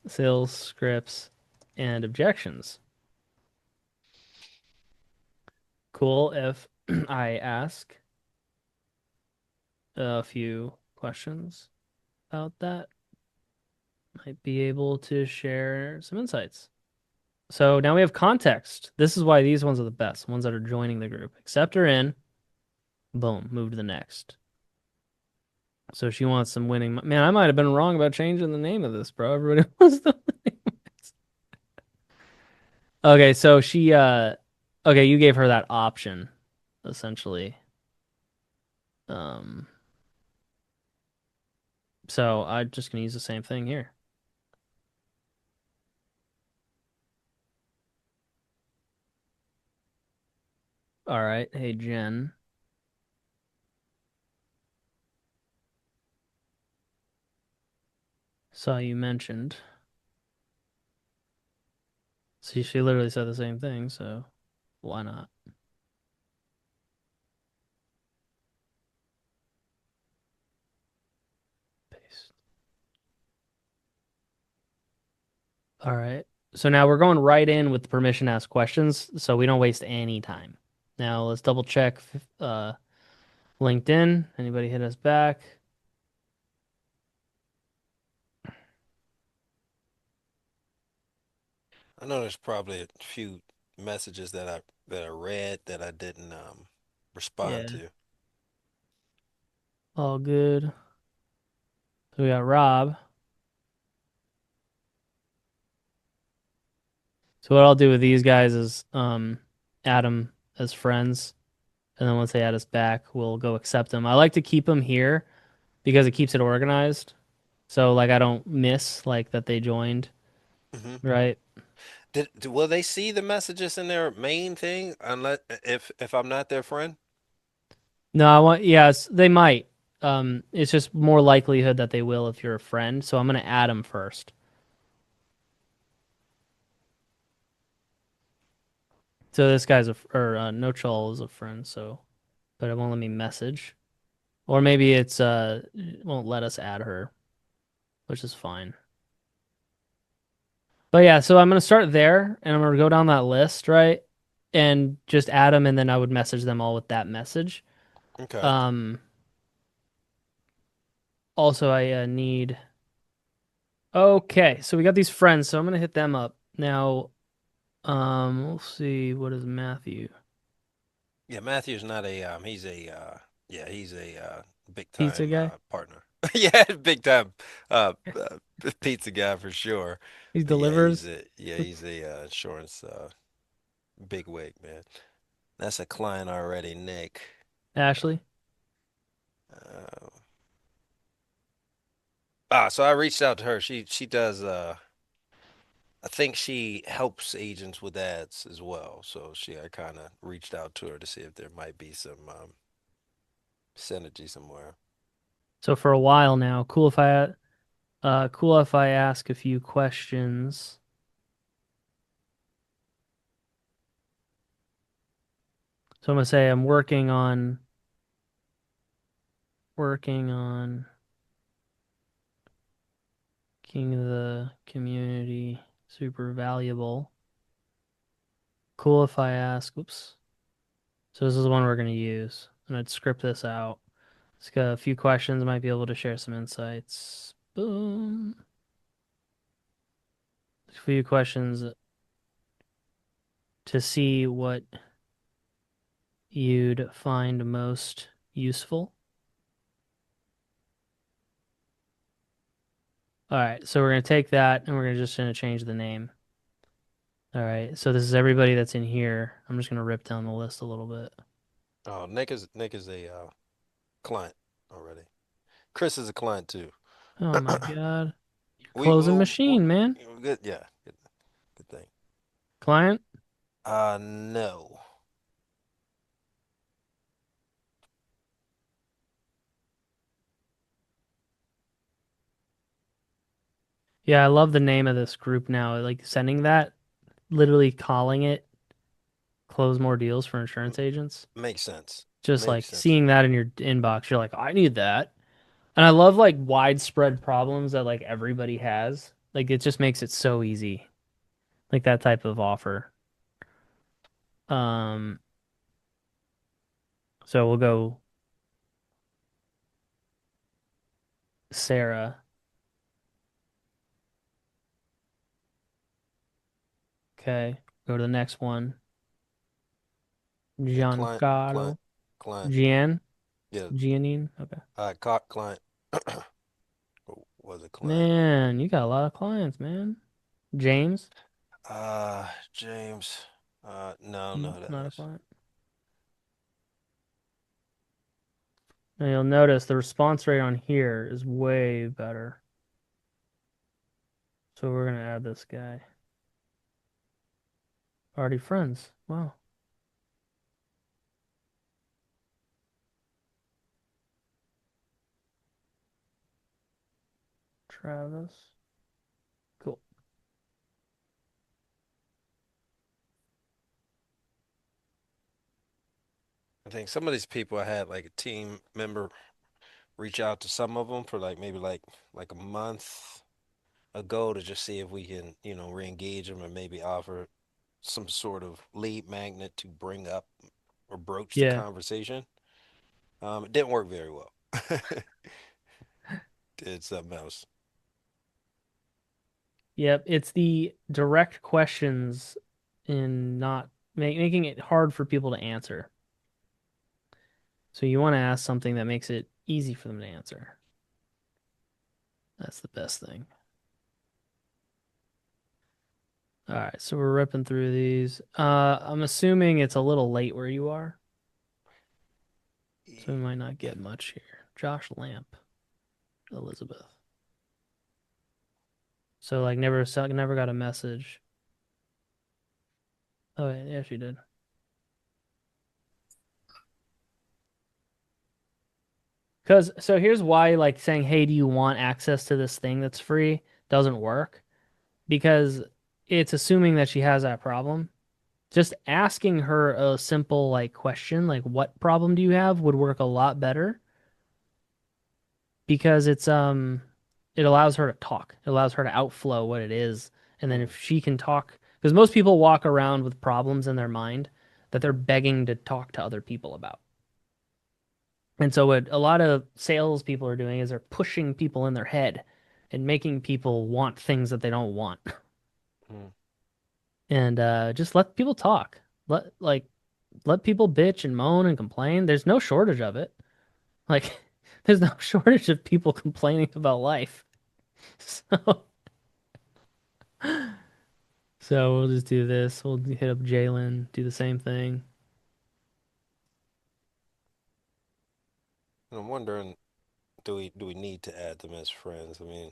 sales scripts and objections. Cool if I ask a few questions about that. Might be able to share some insights. So now we have context. This is why these ones are the best, ones that are joining the group. Accept or in. Boom, move to the next. So she wants some winning. Man, I might have been wrong about changing the name of this, bro. Everybody wants the Okay, so she okay, you gave her that option, essentially. Um, so I'm just gonna use the same thing here. All right. Hey, Jen. Saw you mentioned. See, she literally said the same thing, so why not? Paste. All right. So now we're going right in with the permission to ask questions, so we don't waste any time. Now let's double check LinkedIn. Anybody hit us back? I know there's probably a few messages that I read that I didn't respond Yeah, to. all good. So we got Rob. So what I'll do with these guys is add them as friends, and then once they add us back, we'll go accept them. I like to keep them here because it keeps it organized. So like I don't miss like that they joined, Hmm. right? Will they see the messages in their main thing unless if I'm not their friend? No, I want yes, they might. It's just more likelihood that they will if you're a friend. So I'm gonna add them first. So this guy's No Troll is a friend, so but it won't let me message. Or maybe it won't let us add her, which is fine. But yeah, so I'm gonna start there and I'm gonna go down that list, right? And just add them and then I would message them all with that message. Okay. Um Also I need Okay, so we got these friends, so I'm gonna hit them up. Now, we'll see what is Matthew? Yeah, Matthew's not a he's a he's a big Pizza time guy? partner. Yeah, big time pizza guy for sure. He But delivers? he's a insurance big wig, man. That's a client already, Nick. Ashley? Uh, so I reached out to her. She does I think she helps agents with ads as well. So I kind of reached out to her to see if there might be some synergy somewhere. So for a while now, cool if I ask a few questions. So I'm gonna say I'm working on making the community super valuable. Cool if I ask, oops. So this is the one we're gonna use. And I'd script this out. It's got a few questions, might be able to share some insights. Boom. A few questions to see what you'd find most useful. All right, so we're gonna take that and we're gonna change the name. All right, so this is everybody that's in here. I'm just gonna rip down the list a little bit. Oh, Nick is a client already. Chris is a client too. Oh my God. You're We closing we machine, man. good, yeah, good thing. Client? No. Yeah, I love the name of this group now. Like sending that, literally calling it close more deals for M- insurance agents. Makes sense. Just Makes like sense. seeing that in your inbox, you're like, I need that. And I love like widespread problems that like everybody has. Like it just makes it so easy. Like that type of offer. Um, so we'll go Sarah. Okay. Go to the next one. Yeah, client, Giancarlo. client. Gian? Yeah, Giannine? Okay. client. Was a client. Man, you got a lot of clients, man. James, James. No, I don't know who that not a is. client. And you'll notice the response rate on here is way better. So we're gonna add this guy. Already friends. Wow. Travis. Cool. I think some of these people I had like a team member reach out to some of them for like maybe like a month ago to just see if we can, re-engage them and maybe offer some sort of lead magnet to bring up or broach the Yeah. conversation. It didn't work very well. Did something else. Yep. It's the direct questions in not making it hard for people to answer. So you want to ask something that makes it easy for them to answer. That's the best thing. All right, so we're ripping through these. I'm assuming it's a little late where you are, so we might not get much here. Josh Lamp, Elizabeth. So like never got a message. Oh yeah, she did. Because so here's why like saying, "Hey, do you want access to this thing that's free?" doesn't work because it's assuming that she has that problem. Just asking her a simple like question like what problem do you have would work a lot better because it allows her to talk. It allows her to outflow what it is. And then Mm, if she can talk, because most people walk around with problems in their mind that they're begging to talk to other people about. And so what a lot of salespeople are doing is they're pushing people in their head and making people want things that they don't want. mm, And just let people talk. Let people bitch and moan and complain. There's no shortage of it. Like there's no shortage of people complaining about life. So So we'll just do this. We'll hit up Jalen, do the same thing. And I'm wondering, do we need to add them as friends? I mean,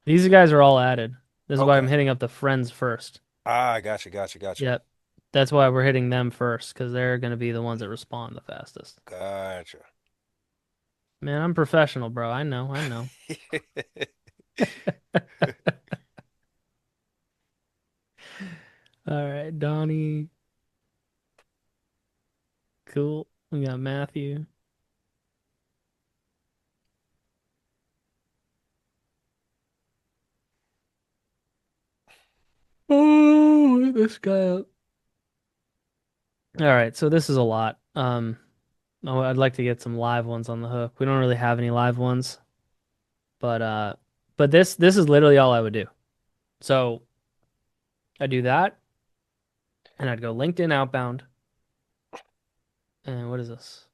These guys are all added. This is why I'm okay. hitting up the friends first. Gotcha, gotcha, gotcha, Yep. That's why we're hitting them first, because they're going to be the ones that respond the fastest. gotcha. Man, I'm professional, bro. I know, I know. All right, Donnie. Cool. We got Matthew. Oh, look at this guy up. All right, so this is a lot. I'd like to get some live ones on the hook. We don't really have any live ones, but but this is literally all I would do. So I do that, and I'd go LinkedIn outbound. And what is this?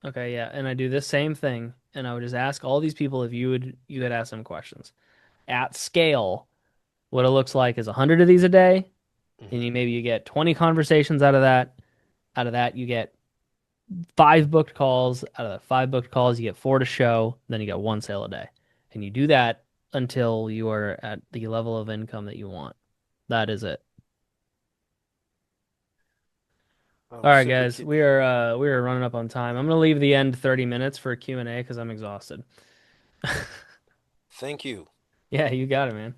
Okay, yeah, and I do this same thing, and I would just ask all these people if you had asked them questions at scale. What it looks like is 100 of these a day, and Hmm. you get 20 conversations out of that. Out of that, you get five booked calls. Out of the five booked calls, you get four to show. Then you get one sale a day, and you do that until you are at the level of income that you want. That is it. I'm All right, super guys, cute. we are running up on time. I'm gonna leave the end 30 minutes for a Q&A because I'm exhausted. Thank you. Yeah, you got it, man.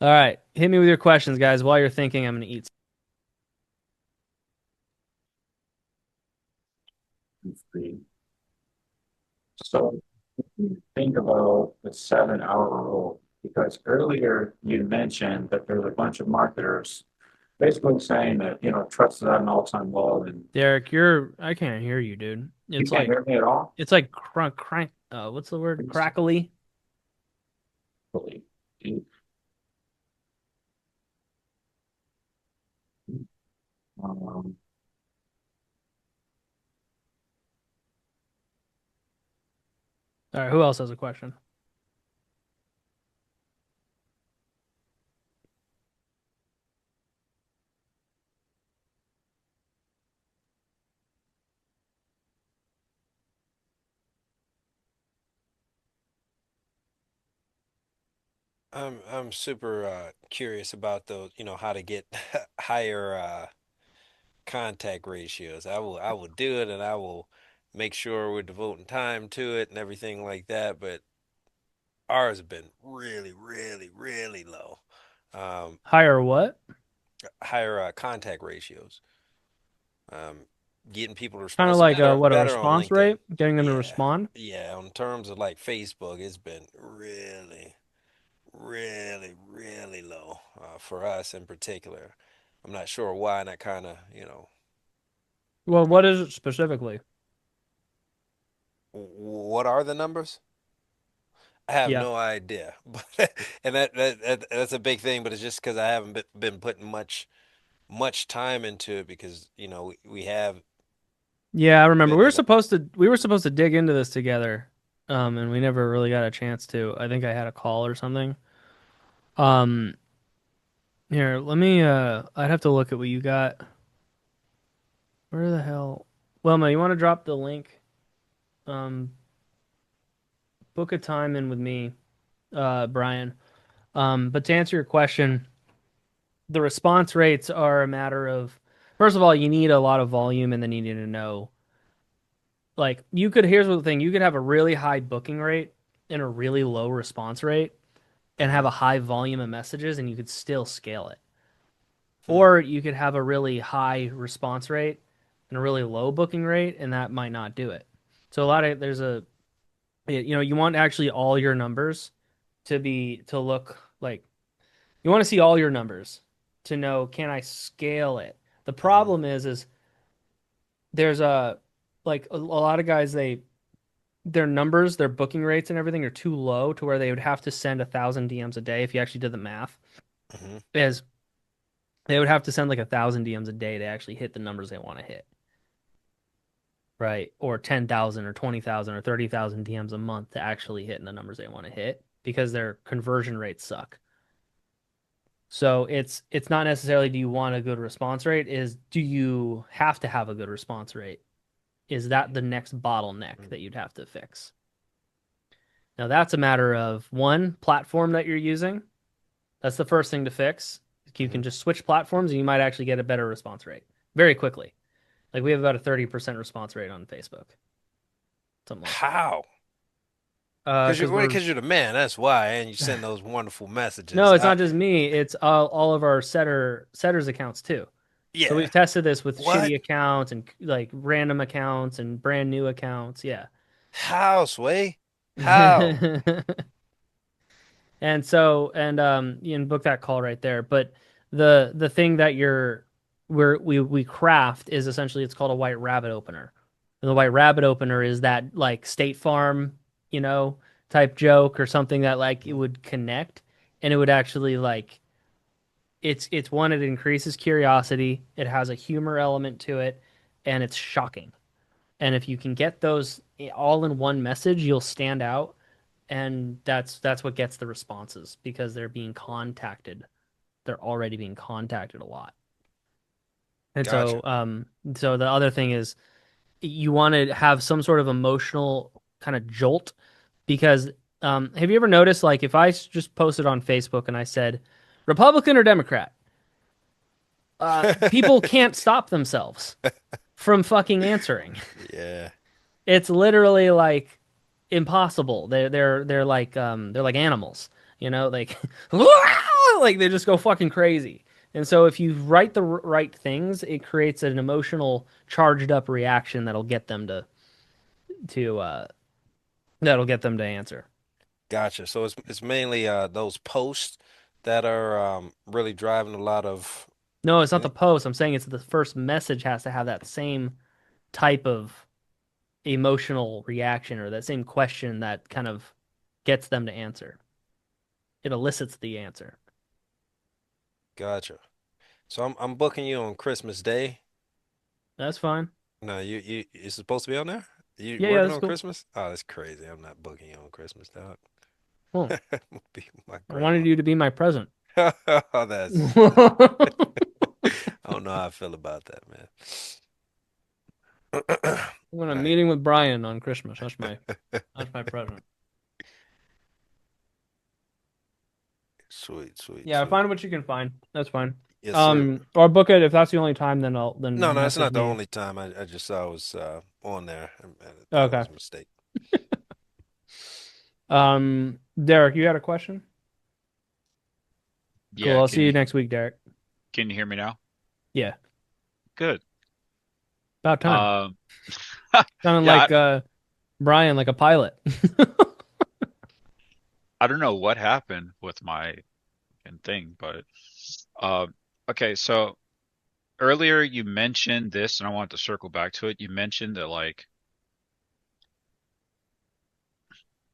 All right, hit me with your questions, guys. While you're thinking, I'm gonna eat. Free. So think about the 7 hour rule, because earlier you mentioned that there's a bunch of marketers basically saying that, trust is at an all-time low and Derek, I can't hear you, dude. you can't hear me at all. It's like crank. What's the word? Crackly. Um, All right, who else has a question? I'm super curious about the, how to get higher contact ratios. I will do it and I will make sure we're devoting time to it and everything like that, but ours have been really, really, really low. Um, Hire what? higher contact ratios. Um, getting people to Kind respond. of It's like better what a better on response LinkedIn. rate, getting them to Yeah. respond. Yeah, in terms of like Facebook, it's been really, really, really low for us in particular. I'm not sure why, and I kind of, Well, what is it specifically? what are the numbers? I have Yeah. no idea, but and that's a big thing. But it's just because I haven't been putting much time into it because we have Yeah, I remember been in. we were supposed to dig into this together, and we never really got a chance to. I think I had a call or something. Um, here, let me I'd have to look at what you got. Where the hell? Wilma, you want to drop the link? Um, book a time in with me, Brian. But to answer your question, the response rates are a matter of, first of all, you need a lot of volume, and then you need to know, like, here's the thing, you could have a really high booking rate and a really low response rate and have Mhm. a high volume of messages, and you could still scale it. Hmm. Or you could have a really high response rate and a really low booking rate, and that might not do it. So there's you want actually all your numbers to look like, you want to see all your numbers to know, can I scale it? The Hmm. problem is there's a lot of guys, their numbers, their booking rates and everything are too low to where they would have to send 1,000 DMs a day if you actually did the math. Hmm. Is they would have to send like 1,000 DMs a day to actually hit the numbers they want to hit, right? Or 10,000 or 20,000 or 30,000 DMs a month to actually hit the numbers they want to hit because their conversion rates suck. So it's not necessarily do you want a good response rate, is do you have to have a good response rate? Is that the next bottleneck that you'd have to fix? Now that's a matter of one, platform that you're using. That's the first thing to fix. You can Hmm. just switch platforms and you might actually get a better response rate very quickly. Like we have about a 30% response rate on Facebook, something like that. How? Because Because we're you're the man. That's why, and you send those wonderful no, messages. it's not just me. It's all of our setters accounts too. So Yeah. we've tested this with What? shitty accounts and like random accounts and brand new accounts. Yeah. How, Sway? How? And so, you can book that call right there. But the thing that we craft is essentially, it's called a white rabbit opener. And the white rabbit opener is that like State Farm, you know, type joke or something that like it Mhm. would connect, and it would actually like, it's one, it increases curiosity, it has a humor element to it, and it's shocking. And if you can get those all in one message, you'll stand out, and that's what gets the responses because they're being contacted. They're already being contacted a lot. And Gotcha. so the other thing is, you want to have some sort of emotional kind of jolt because have you ever noticed, like, if I just posted on Facebook and I said Republican or Democrat, people can't stop themselves from fucking answering. Yeah. It's literally like impossible. They're like animals, like like they just go fucking crazy. And so if you write the right things, it creates an emotional charged up reaction to that'll get them to answer. Gotcha. So it's mainly those posts that are really driving a lot of. No, it's not the Any- post. I'm saying it's the first message has to have that same type of emotional reaction or that same question that kind of gets them to answer. It elicits the answer. Gotcha. So I'm booking you on Christmas Day. That's fine. No, you it's supposed to be on there? You Yeah, working that's on cool. Christmas? Oh, that's crazy. I'm not booking you on Christmas, dog. Cool. Will be my I wanted grandma. you to be my present. Oh, that's I don't know how I feel about that, man. When I'm Right. meeting with Brian on Christmas, that's my present. Sweet, sweet, Yeah, sweet. find what you can find. That's fine. Yes, sir. Or book it if that's the only time. No, Then no, it's message not the me. only time. I just saw I was on there and I thought it Okay. was a mistake. Derek, you had a question? Cool. Yeah, I'll see you next week, Derek. can you hear me now? Yeah, Good. about time. Um, Sounding yeah, like Brian, like a pilot. I don't know what happened with my fucking thing, but um, okay, so earlier you mentioned this, and I wanted to circle back to it. You mentioned that like,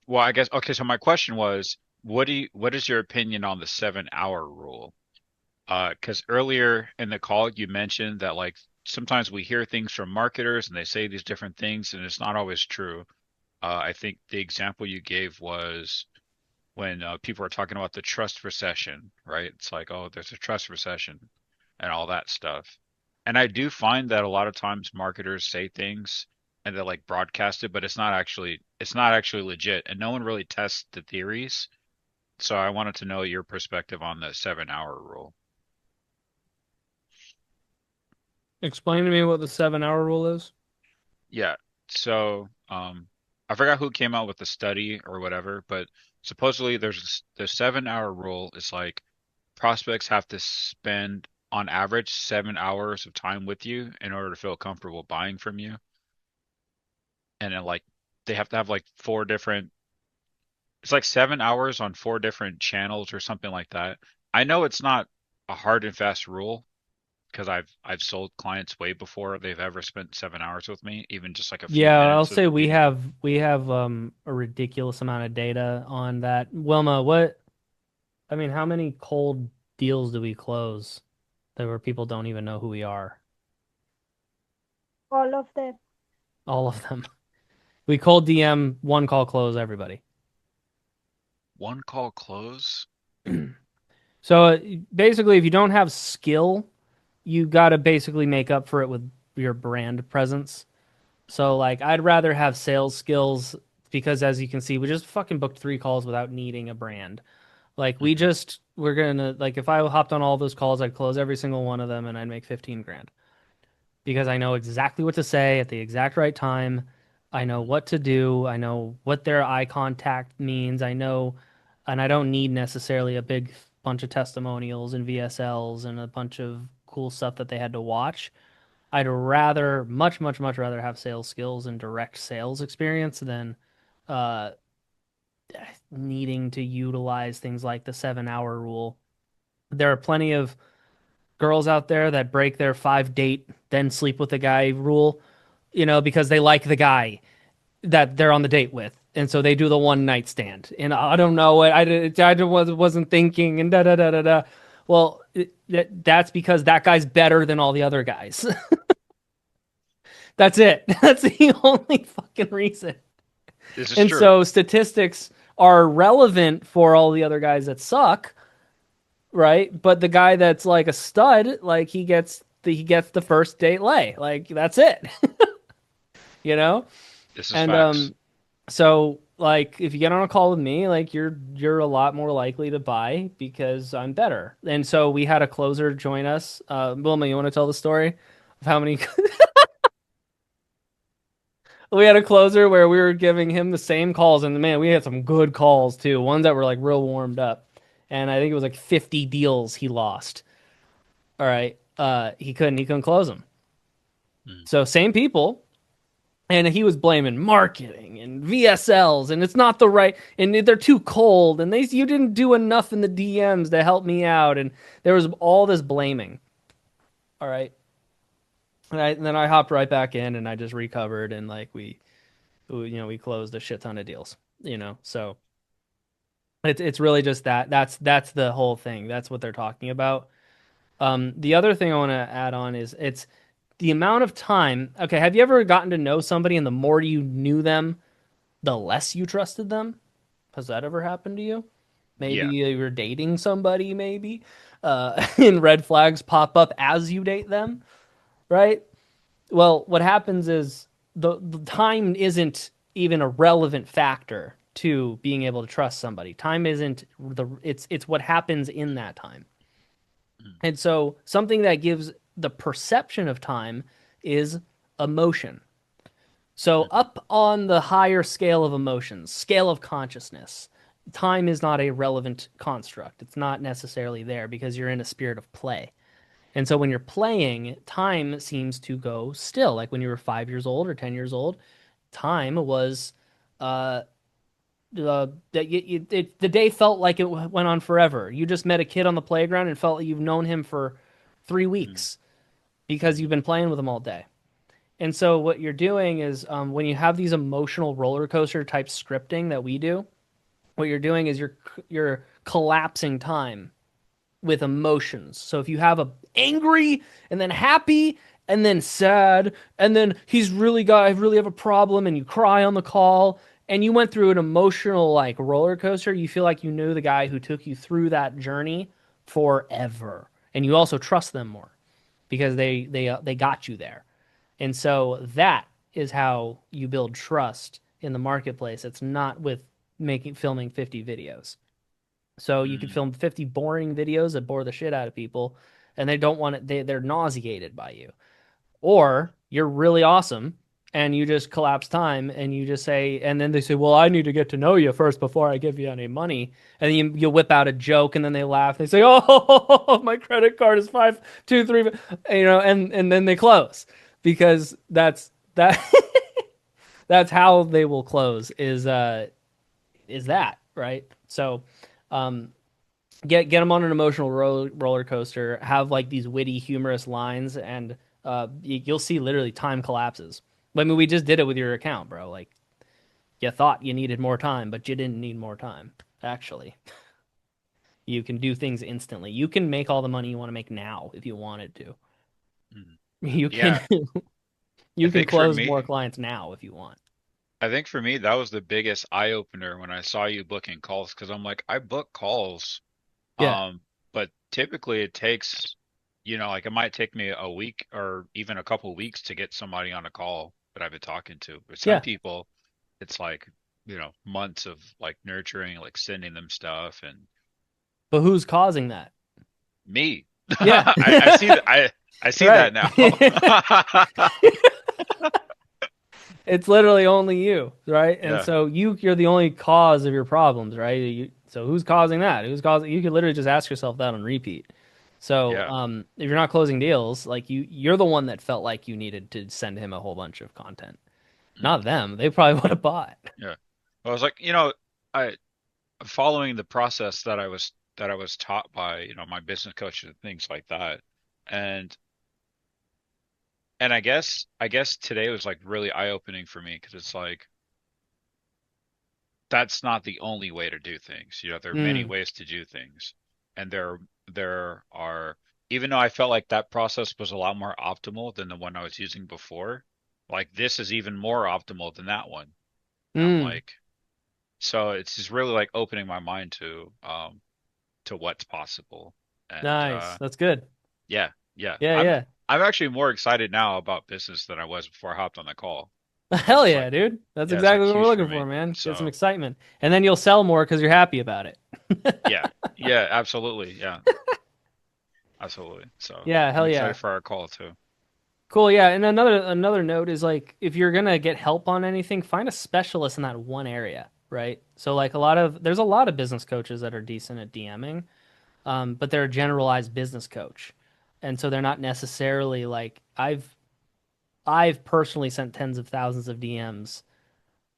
well, I guess okay. So my question was, what is your opinion on the 7 hour rule? Because earlier in the call you mentioned that like sometimes we hear things from marketers and they say these different things, and it's not always true. I think the example you gave was when people are talking about the trust recession, right? It's like, oh, there's a trust recession and all that stuff. And I do find that a lot of times marketers say things and they like broadcast it, but it's not actually legit, and no one really tests the theories. So I wanted to know your perspective on the 7 hour rule. Explain to me what the 7 hour rule is. Yeah. So, I forgot who came out with the study or whatever, but supposedly the 7 hour rule is like prospects have to spend on average 7 hours of time with you in order to feel comfortable buying from you. And then like they have to have like it's like 7 hours on four different channels or something like that. I know it's not a hard and fast rule because I've sold clients way before they've ever spent 7 hours with me, even just like a few Yeah, I'll minutes at say the we beginning. have a ridiculous amount of data on that. Wilma, I mean, how many cold deals do we close that where people don't even know who we are? All of them. All of them. We cold DM, one call close everybody. One call close. So basically, if you don't have skill, you got to basically make up for it with your brand presence. So like, I'd rather have sales skills because as you can see, we just fucking booked 3 calls without needing a brand. Like Hmm. we're gonna like if I hopped on all those calls, I'd close every single one of them and I'd make 15 grand because I know exactly what to say at the exact right time. I know what to do. I know what their eye contact means. I know, and I don't need necessarily a big bunch of testimonials and VSLs and a bunch of cool stuff that they had to watch. I'd rather, much, much, much rather have sales skills and direct sales experience than uh, needing to utilize things like the 7 hour rule. There are plenty of girls out there that break their 5 date, then sleep with the guy rule, because they like the guy that they're on the date with. And so they do the one night stand. And I don't know what I wasn't thinking and da da da da da. Well, that's because that guy's better than all the other guys. That's it. That's the only fucking reason. This is And true. so statistics are relevant for all the other guys that suck, right? But the guy that's like a stud, like he gets the first date lay. Like that's it. you know? This is And facts. so like if you get on a call with me, like you're a lot more likely to buy because I'm better. And so we had a closer join us. Wilma, you want to tell the story of how many we had a closer where we were giving him the same calls, and man, we had some good calls too. Ones that were like real warmed up. And I think it was like 50 deals he lost. All right. He couldn't close them. Mm. So same people, and he was blaming marketing and VSLs, and it's not the right, and they're too cold, and you didn't do enough in the DMs to help me out, and there was all this blaming. All right. And then I hopped right back in, and I just recovered, and like we closed a shit ton of deals. So it's really just that. That's the whole thing. That's what they're talking about. The other thing I want to add on is the amount of time. Okay, have you ever gotten to know somebody and the more you knew them, the less you trusted them? Has that ever happened to you? Maybe Yeah. you were dating somebody, maybe, and red flags pop up as you date them, right? Well, what happens is the time isn't even a relevant factor to being able to trust somebody. Time isn't it's what happens in that time. Mm, And so something that gives the perception of time is emotion. So mhm, up on the higher scale of emotions, scale of consciousness, time is not a relevant construct. It's not necessarily there because you're in a spirit of play. And so when you're playing, time seems to go still. Like when you were 5 years old or 10 years old, time was uh, the day felt like it went on forever. You just met a kid on the playground and felt like you've known him for three mm, weeks because you've mhm, been playing with him all day. And so what you're doing is when you have these emotional roller coaster type scripting that we do, what you're doing is you're collapsing time with emotions. So if you have a angry and then happy and then sad and then I really have a problem and you cry on the call and you went through an emotional like roller coaster, you feel like you knew the guy who took you through that journey forever. And you also trust them more because they got you there. And so that is how you build trust in the marketplace. It's not with making filming 50 videos. So you could mm, film 50 boring videos that bore the shit out of people and they don't want it they're nauseated by you. Or you're really awesome and you just collapse time and you just say and then they say, "Well, I need to get to know you first before I give you any money." And then you whip out a joke and then they laugh. They say, "Oh, my credit card is 523," and then they close because that that's how they will close is that, right? So, um get them on an emotional roller coaster, have like these witty, humorous lines, and you'll see literally time collapses. I mean, we just did it with your account, bro. Like, you thought you needed more time, but you didn't need more time. Actually, you can do things instantly. You can make all the money you want to make now if you wanted to. mm. You can Yeah, I you can think for close more me, clients now if you want. I think for me that was the biggest eye opener when I saw you booking calls because I'm like, I book calls, Yeah, but typically it takes, like it might take me a week or even a couple weeks to get somebody on a call that I've been talking to. But some yeah. people, it's like, months of like nurturing, like sending them stuff and But who's causing that? me. Yeah, I see that I see right. that now. It's literally only you, right? And Yeah. so you're the only cause of your problems, right? So who's causing that? Who's causing? You could literally just ask yourself that on repeat. So Yeah. if you're not closing deals, like you're the one that felt like you needed to send him a whole bunch of content, Mm, not them. They probably would have bought. yeah. I was like, I following the process that I was taught by, my business coach and things like that. And I guess today was like really eye-opening for me because it's like that's not the only way to do things. There are many Mm, ways to do things. And there are even though I felt like that process was a lot more optimal than the one I was using before, like this is even more optimal than that one. And I'm mm, like, so it's just really like opening my mind to what's possible. And nice. That's good. yeah, yeah. Yeah, I'm yeah. I'm actually more excited now about business than I was before I hopped on the call because Hell yeah, dude. That's it's like exactly what we're huge for looking for, me. man. Get some So excitement, and then you'll sell more because you're happy about it. yeah, yeah, absolutely, yeah, absolutely. So Yeah, I'm hell excited yeah. for our call too. Cool, yeah. And another note is like if you're gonna get help on anything, find a specialist in that one area, right? So like there's a lot of business coaches that are decent at DMing, but they're a generalized business coach, and so they're not necessarily like I've personally sent tens of thousands of DMs,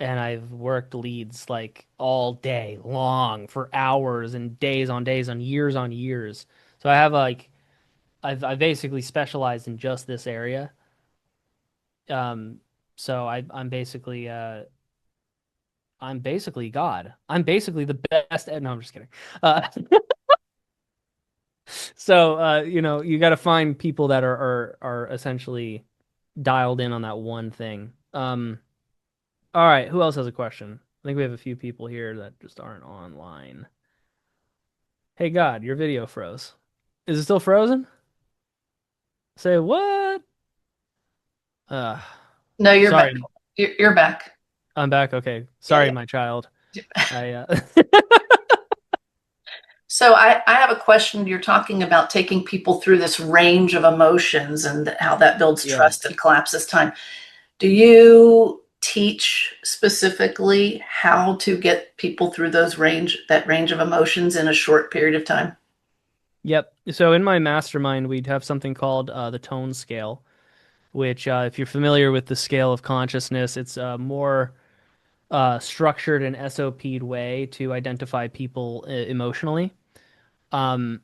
and I've worked leads like all day long for hours and days on years. So I have like I basically specialized in just this area. Um, so I'm basically God. I'm basically the best. No, I'm just kidding. Uh, so you got to find people that are essentially dialed in on that one thing. All right, who else has a question? I think we have a few people here that just aren't online. Hey God, your video froze. Is it still frozen? Say what? Uh, No, you're back. sorry, You're back. I'm back. Okay, Yeah, sorry, yeah. my child. I So I have a question. You're talking about taking people through this range of emotions and how that builds yeah. trust and collapses time. Do you teach specifically how to get people through that range of emotions in a short period of time? Yep. So in my mastermind, we'd have something called the tone scale, which, if you're familiar with the scale of consciousness, it's a more structured and SOP'd way to identify people emotionally. Um,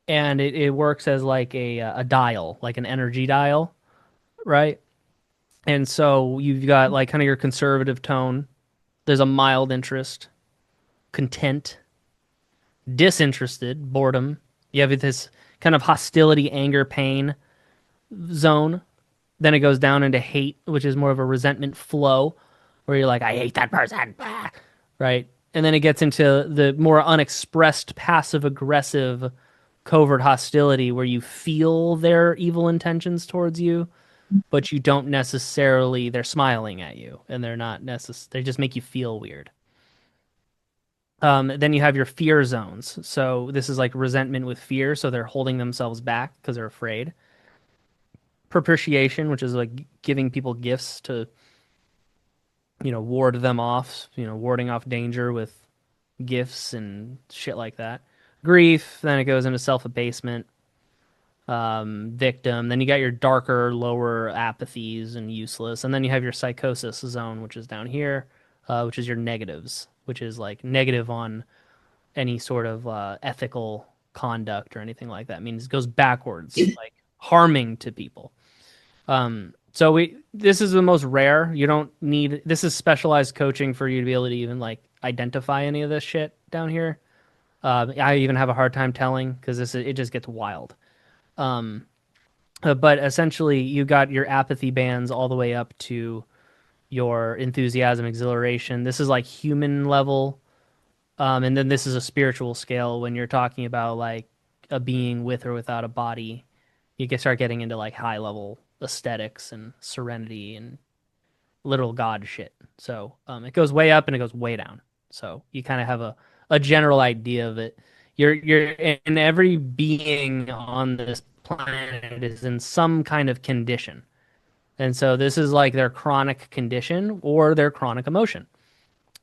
and it works as like a dial, like an energy dial, right? And so you've got like kind of your conservative tone. There's a mild interest, content, disinterested, boredom. You have this kind of hostility, anger, pain zone. Then it goes down into hate, which is more of a resentment flow, where you're like, I hate that person, right? And then it gets into the more unexpressed, passive aggressive, covert hostility, where you feel their evil intentions towards you, but you don't necessarily, they're smiling at you, and they're not they just make you feel weird. Then you have your fear zones. So this is like resentment with fear. So they're holding themselves back because they're afraid. Propitiation, which is like giving people gifts to, ward them off, warding off danger with gifts and shit like that. Grief, then it goes into self abasement, victim. Then you got your darker, lower apathies and useless. And then you have your psychosis zone, which is down here, which is your negatives, which is like negative on any sort of ethical conduct or anything like that. It means it goes backwards, like harming to people. So this is the most rare. You don't need this is specialized coaching for you to be able to even like identify any of this shit down here. I even have a hard time telling because it just gets wild. Um, but essentially, you got your apathy bands all the way up to your enthusiasm, exhilaration. This is like human level. And then this is a spiritual scale when you're talking about like a being with or without a body. You can start getting into like high level aesthetics and serenity and literal god shit. So it goes way up and it goes way down. So you kind of have a general idea of it. You're in every being on this planet is in some kind of condition. And so this is like their chronic condition or their chronic emotion.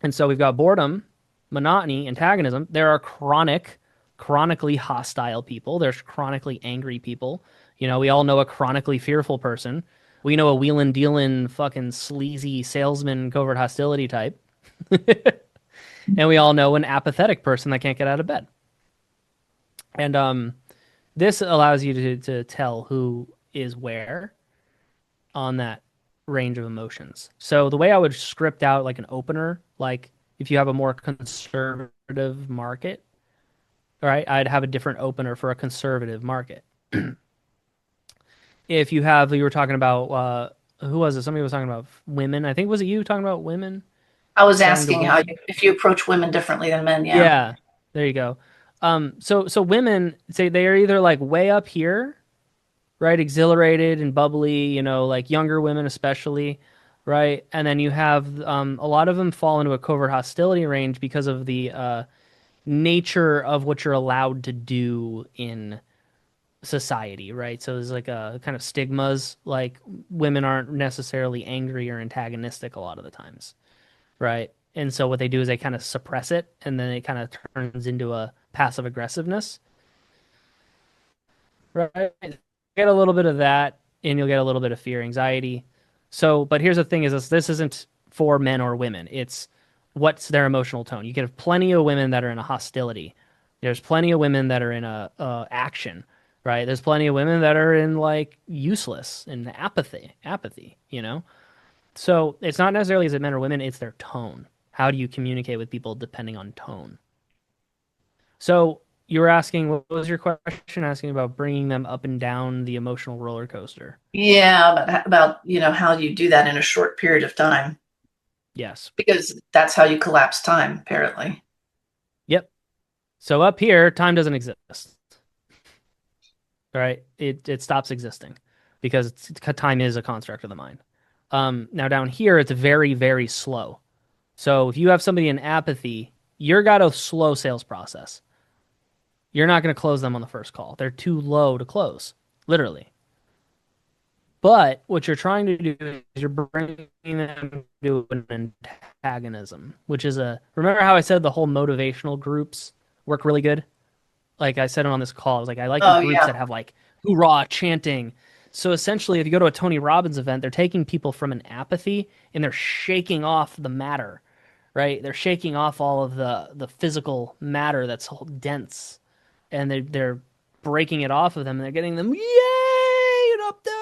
And so we've got boredom, monotony, antagonism. There are chronically hostile people. There's chronically angry people. We all know a chronically fearful person. We know a wheelin' dealin' fucking sleazy salesman covert hostility type. And we all know an apathetic person that can't get out of bed. And this allows you to tell who is where on that range of emotions. So the way I would script out like an opener, like if you have a more conservative market, all right, I'd have a different opener for a conservative market. If you were talking about who was it? Somebody was talking about women. I think was it you talking about women? I was Selling to asking women? if you approach women differently than men. Yeah. Yeah, there you go. So women say they are either like way up here, right? Exhilarated and bubbly, like younger women especially, right? And then you have a lot of them fall into a covert hostility range because of the nature of what you're allowed to do in society, right? So there's like a kind of stigmas, like women aren't necessarily angry or antagonistic a lot of the times, right? And so what they do is they kind of suppress it, and then it kind of turns into a passive aggressiveness, right? Get a little bit of that, and you'll get a little bit of fear, anxiety. So, but here's the thing: is this isn't for men or women. It's what's their emotional tone. You get plenty of women that are in a hostility. There's plenty of women that are in a action, right? There's plenty of women that are in like useless and apathy. So it's not necessarily is it men or women, it's their tone. How do you communicate with people depending on tone? So you were asking, what was your question? Asking about bringing them up and down the emotional roller coaster. Yeah, about how you do that in a short period of time, Yes. because that's how you collapse time, apparently. Yep. So up here, time doesn't exist. Right? It stops existing because time is a construct of the mind. Now down here, it's very, very slow. So if you have somebody in apathy, you're got a slow sales process. You're not going to close them on the first call. They're too low to close, literally. But what you're trying to do is you're bringing them to an antagonism, which is remember how I said the whole motivational groups work really good? Like I said on this call, I was like, I like these Oh groups yeah. that have like hoorah chanting. So essentially, if you go to a Tony Robbins event, they're taking people from an apathy and they're shaking off the matter, right? They're shaking off all of the physical matter that's dense, and they're breaking it off of them, and they're getting them yay and up down.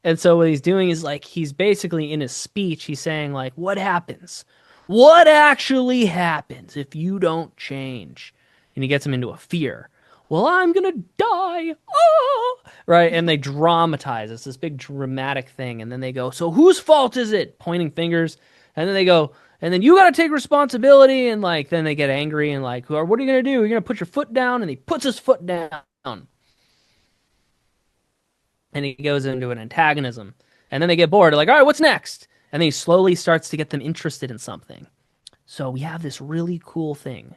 And so what he's doing is like he's basically in his speech, he's saying like, what happens? What actually happens if you don't change? And he gets them into a fear. Well, I'm gonna die. Oh! Right, and they dramatize. It's this big dramatic thing, and then they go, "So whose fault is it?" Pointing fingers, and then they go, and then you got to take responsibility, and like then they get angry and like, what are you gonna do? You're gonna put your foot down, and he puts his foot down, and he goes into an antagonism, and then they get bored. They're like, all right, what's next? And then he slowly starts to get them interested in something. So we have this really cool thing,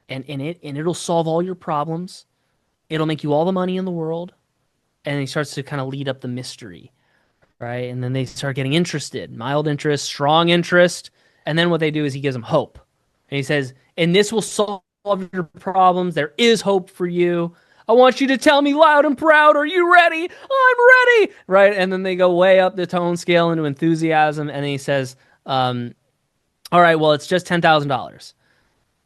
and it'll solve all your problems. It'll make you all the money in the world, and he starts to kind of lead up the mystery, right? And then they start getting interested, mild interest, strong interest, and then what they do is he gives them hope, and he says, "And this will solve your problems. There is hope for you. I want you to tell me loud and proud. Are you ready? I'm ready." Right? And then they go way up the tone scale into enthusiasm, and he says, "All right, well, it's just $10,000."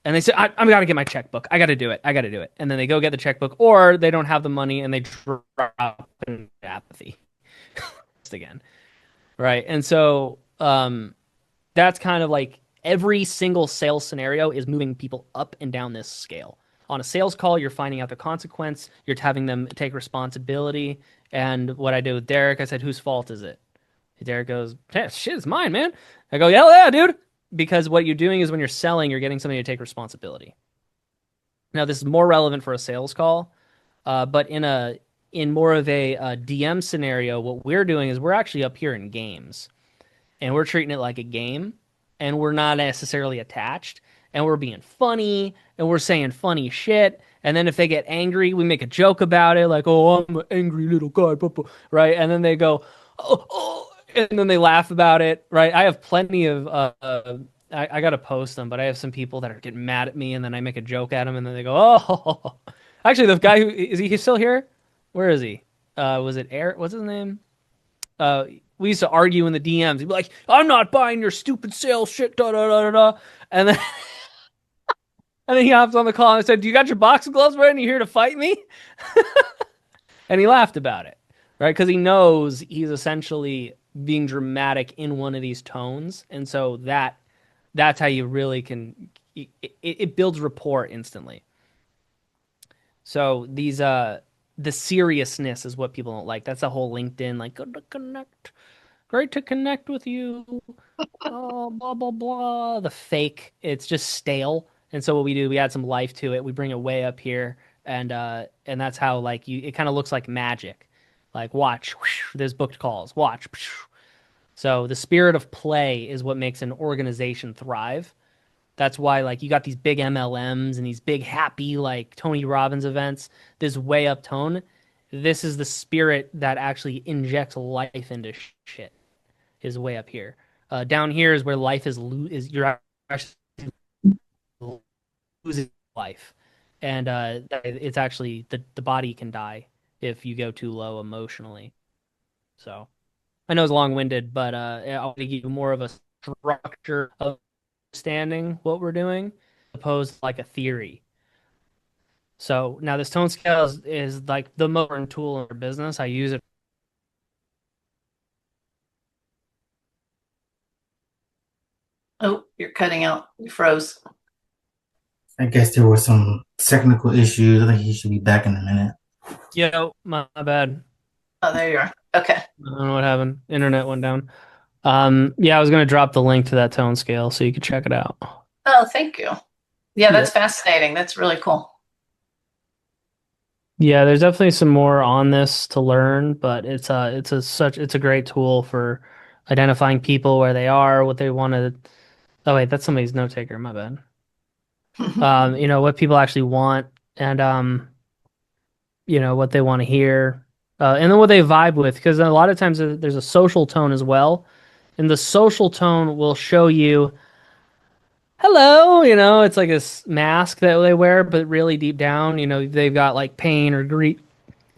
And they say, I'm got to get my checkbook. I got to do it. I got to do it. And then they go get the checkbook, or they don't have the money and they drop in apathy again. Right. And so that's kind of like every single sales scenario is moving people up and down this scale. On a sales call, you're finding out the consequence, you're having them take responsibility. And what I did with Derek, I said, whose fault is it? Derek goes, hey, shit, it's mine, man. I go, yeah, dude. Because what you're doing is when you're selling, you're getting somebody to take responsibility. Now, this is more relevant for a sales call, but in more of a DM scenario, what we're doing is we're actually up here in games, and we're treating it like a game, and we're not necessarily attached, and we're being funny, and we're saying funny shit, and then if they get angry, we make a joke about it, like, "Oh, I'm an angry little guy," right? And then they go, "Oh," and then they laugh about it, right? I have plenty of I gotta post them, but I have some people that are getting mad at me, and then I make a joke at them, and then they go, "Oh." Actually, the guy who is he still here? Where is he? Was it Eric? What's his name? Uh, we used to argue in the DMs. He'd be like, "I'm not buying your stupid sales shit." Da da da da da. And then and then he hopped on the call and said, "Do you got your boxing gloves ready? And you here to fight me?" And he laughed about it, right? Because he knows he's essentially being dramatic in one of these tones, and so that's how you really can. It builds rapport instantly. So the seriousness is what people don't like. That's the whole LinkedIn like good to connect, great to connect with you. Oh, blah blah blah. The fake, it's just stale. And so what we do, we add some life to it. We bring it way up here, and that's how like you. It kind of looks like magic. Like watch, whoosh, there's booked calls. Watch. So the spirit of play is what makes an organization thrive. That's why like you got these big MLMs and these big happy like Tony Robbins events, this way up tone. This is the spirit that actually injects life into shit. Is way up here. Down here is where life is you're actually losing life, and it's actually the body can die if you go too low emotionally. So I know it's long winded, but I'll give you more of a structure of understanding what we're doing, opposed to like a theory. So now this tone scale is like the most important tool in our business. I use it. Oh, you're cutting out. You froze. I guess there were some technical issues. I think he should be back in a minute. Yo, my bad. Oh, there you are. Okay. I don't know what happened. Internet went down. Yeah, I was gonna drop the link to that tone scale so you could check it out. Oh, thank you. Yeah, that's Yep. fascinating. That's really cool. Yeah, there's definitely some more on this to learn, but it's a great tool for identifying people where they are, what they want to. Oh wait, that's somebody's note taker. My bad. What people actually want and what they want to hear, and then what they vibe with, because a lot of times there's a social tone as well, and the social tone will show you, hello, it's like this mask that they wear, but really deep down, they've got like pain or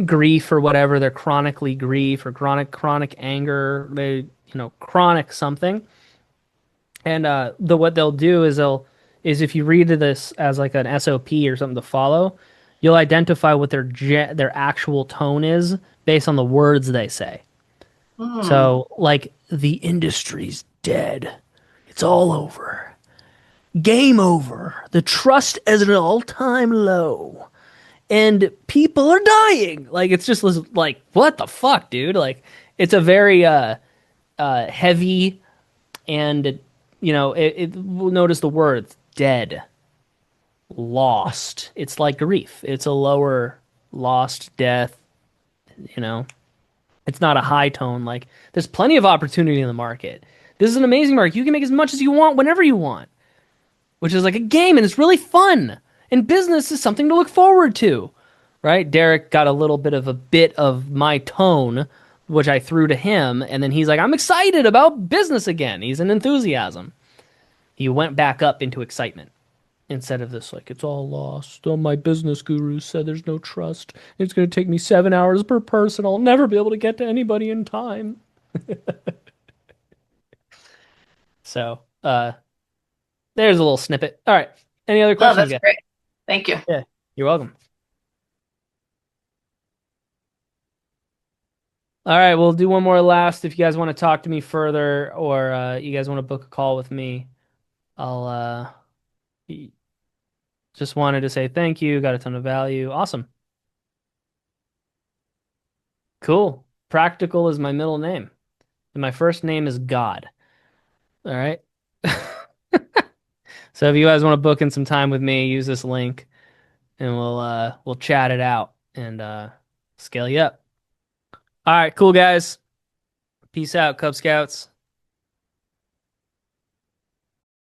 grief or whatever. They're chronically grief or chronic anger. They, chronic something. And what they'll do is if you read this as like an SOP or something to follow, you'll identify what their actual tone is based on the words they say. Hmm. So, like, the industry's dead. It's all over. Game over. The trust is at an all-time low. And people are dying. Like, it's just like, what the fuck, dude? Like, it's a very heavy, and we'll notice the words dead, lost. It's like grief. It's a lower, lost, death. You know, it's not a high tone. Like, there's plenty of opportunity in the market. This is an amazing market. You can make as much as you want whenever you want, which is like a game, and it's really fun. And business is something to look forward to, right? Derek got a little bit of my tone, which I threw to him, and then he's like, "I'm excited about business again." He's an enthusiasm. He went back up into excitement instead of this, like, it's all lost. Oh, my business guru said there's no trust. It's going to take me 7 hours per person. I'll never be able to get to anybody in time. So, there's a little snippet. All right. Any other Oh, questions, that's guys? great. Thank you. Yeah, you're welcome. All right, we'll do one more last. If you guys want to talk to me further, or you guys want to book a call with me, I'll just wanted to say thank you. Got a ton of value. Awesome. Cool. Practical is my middle name, and my first name is God. All right. So if you guys want to book in some time with me, use this link, and we'll chat it out and scale you up. All right, cool guys. Peace out, Cub Scouts.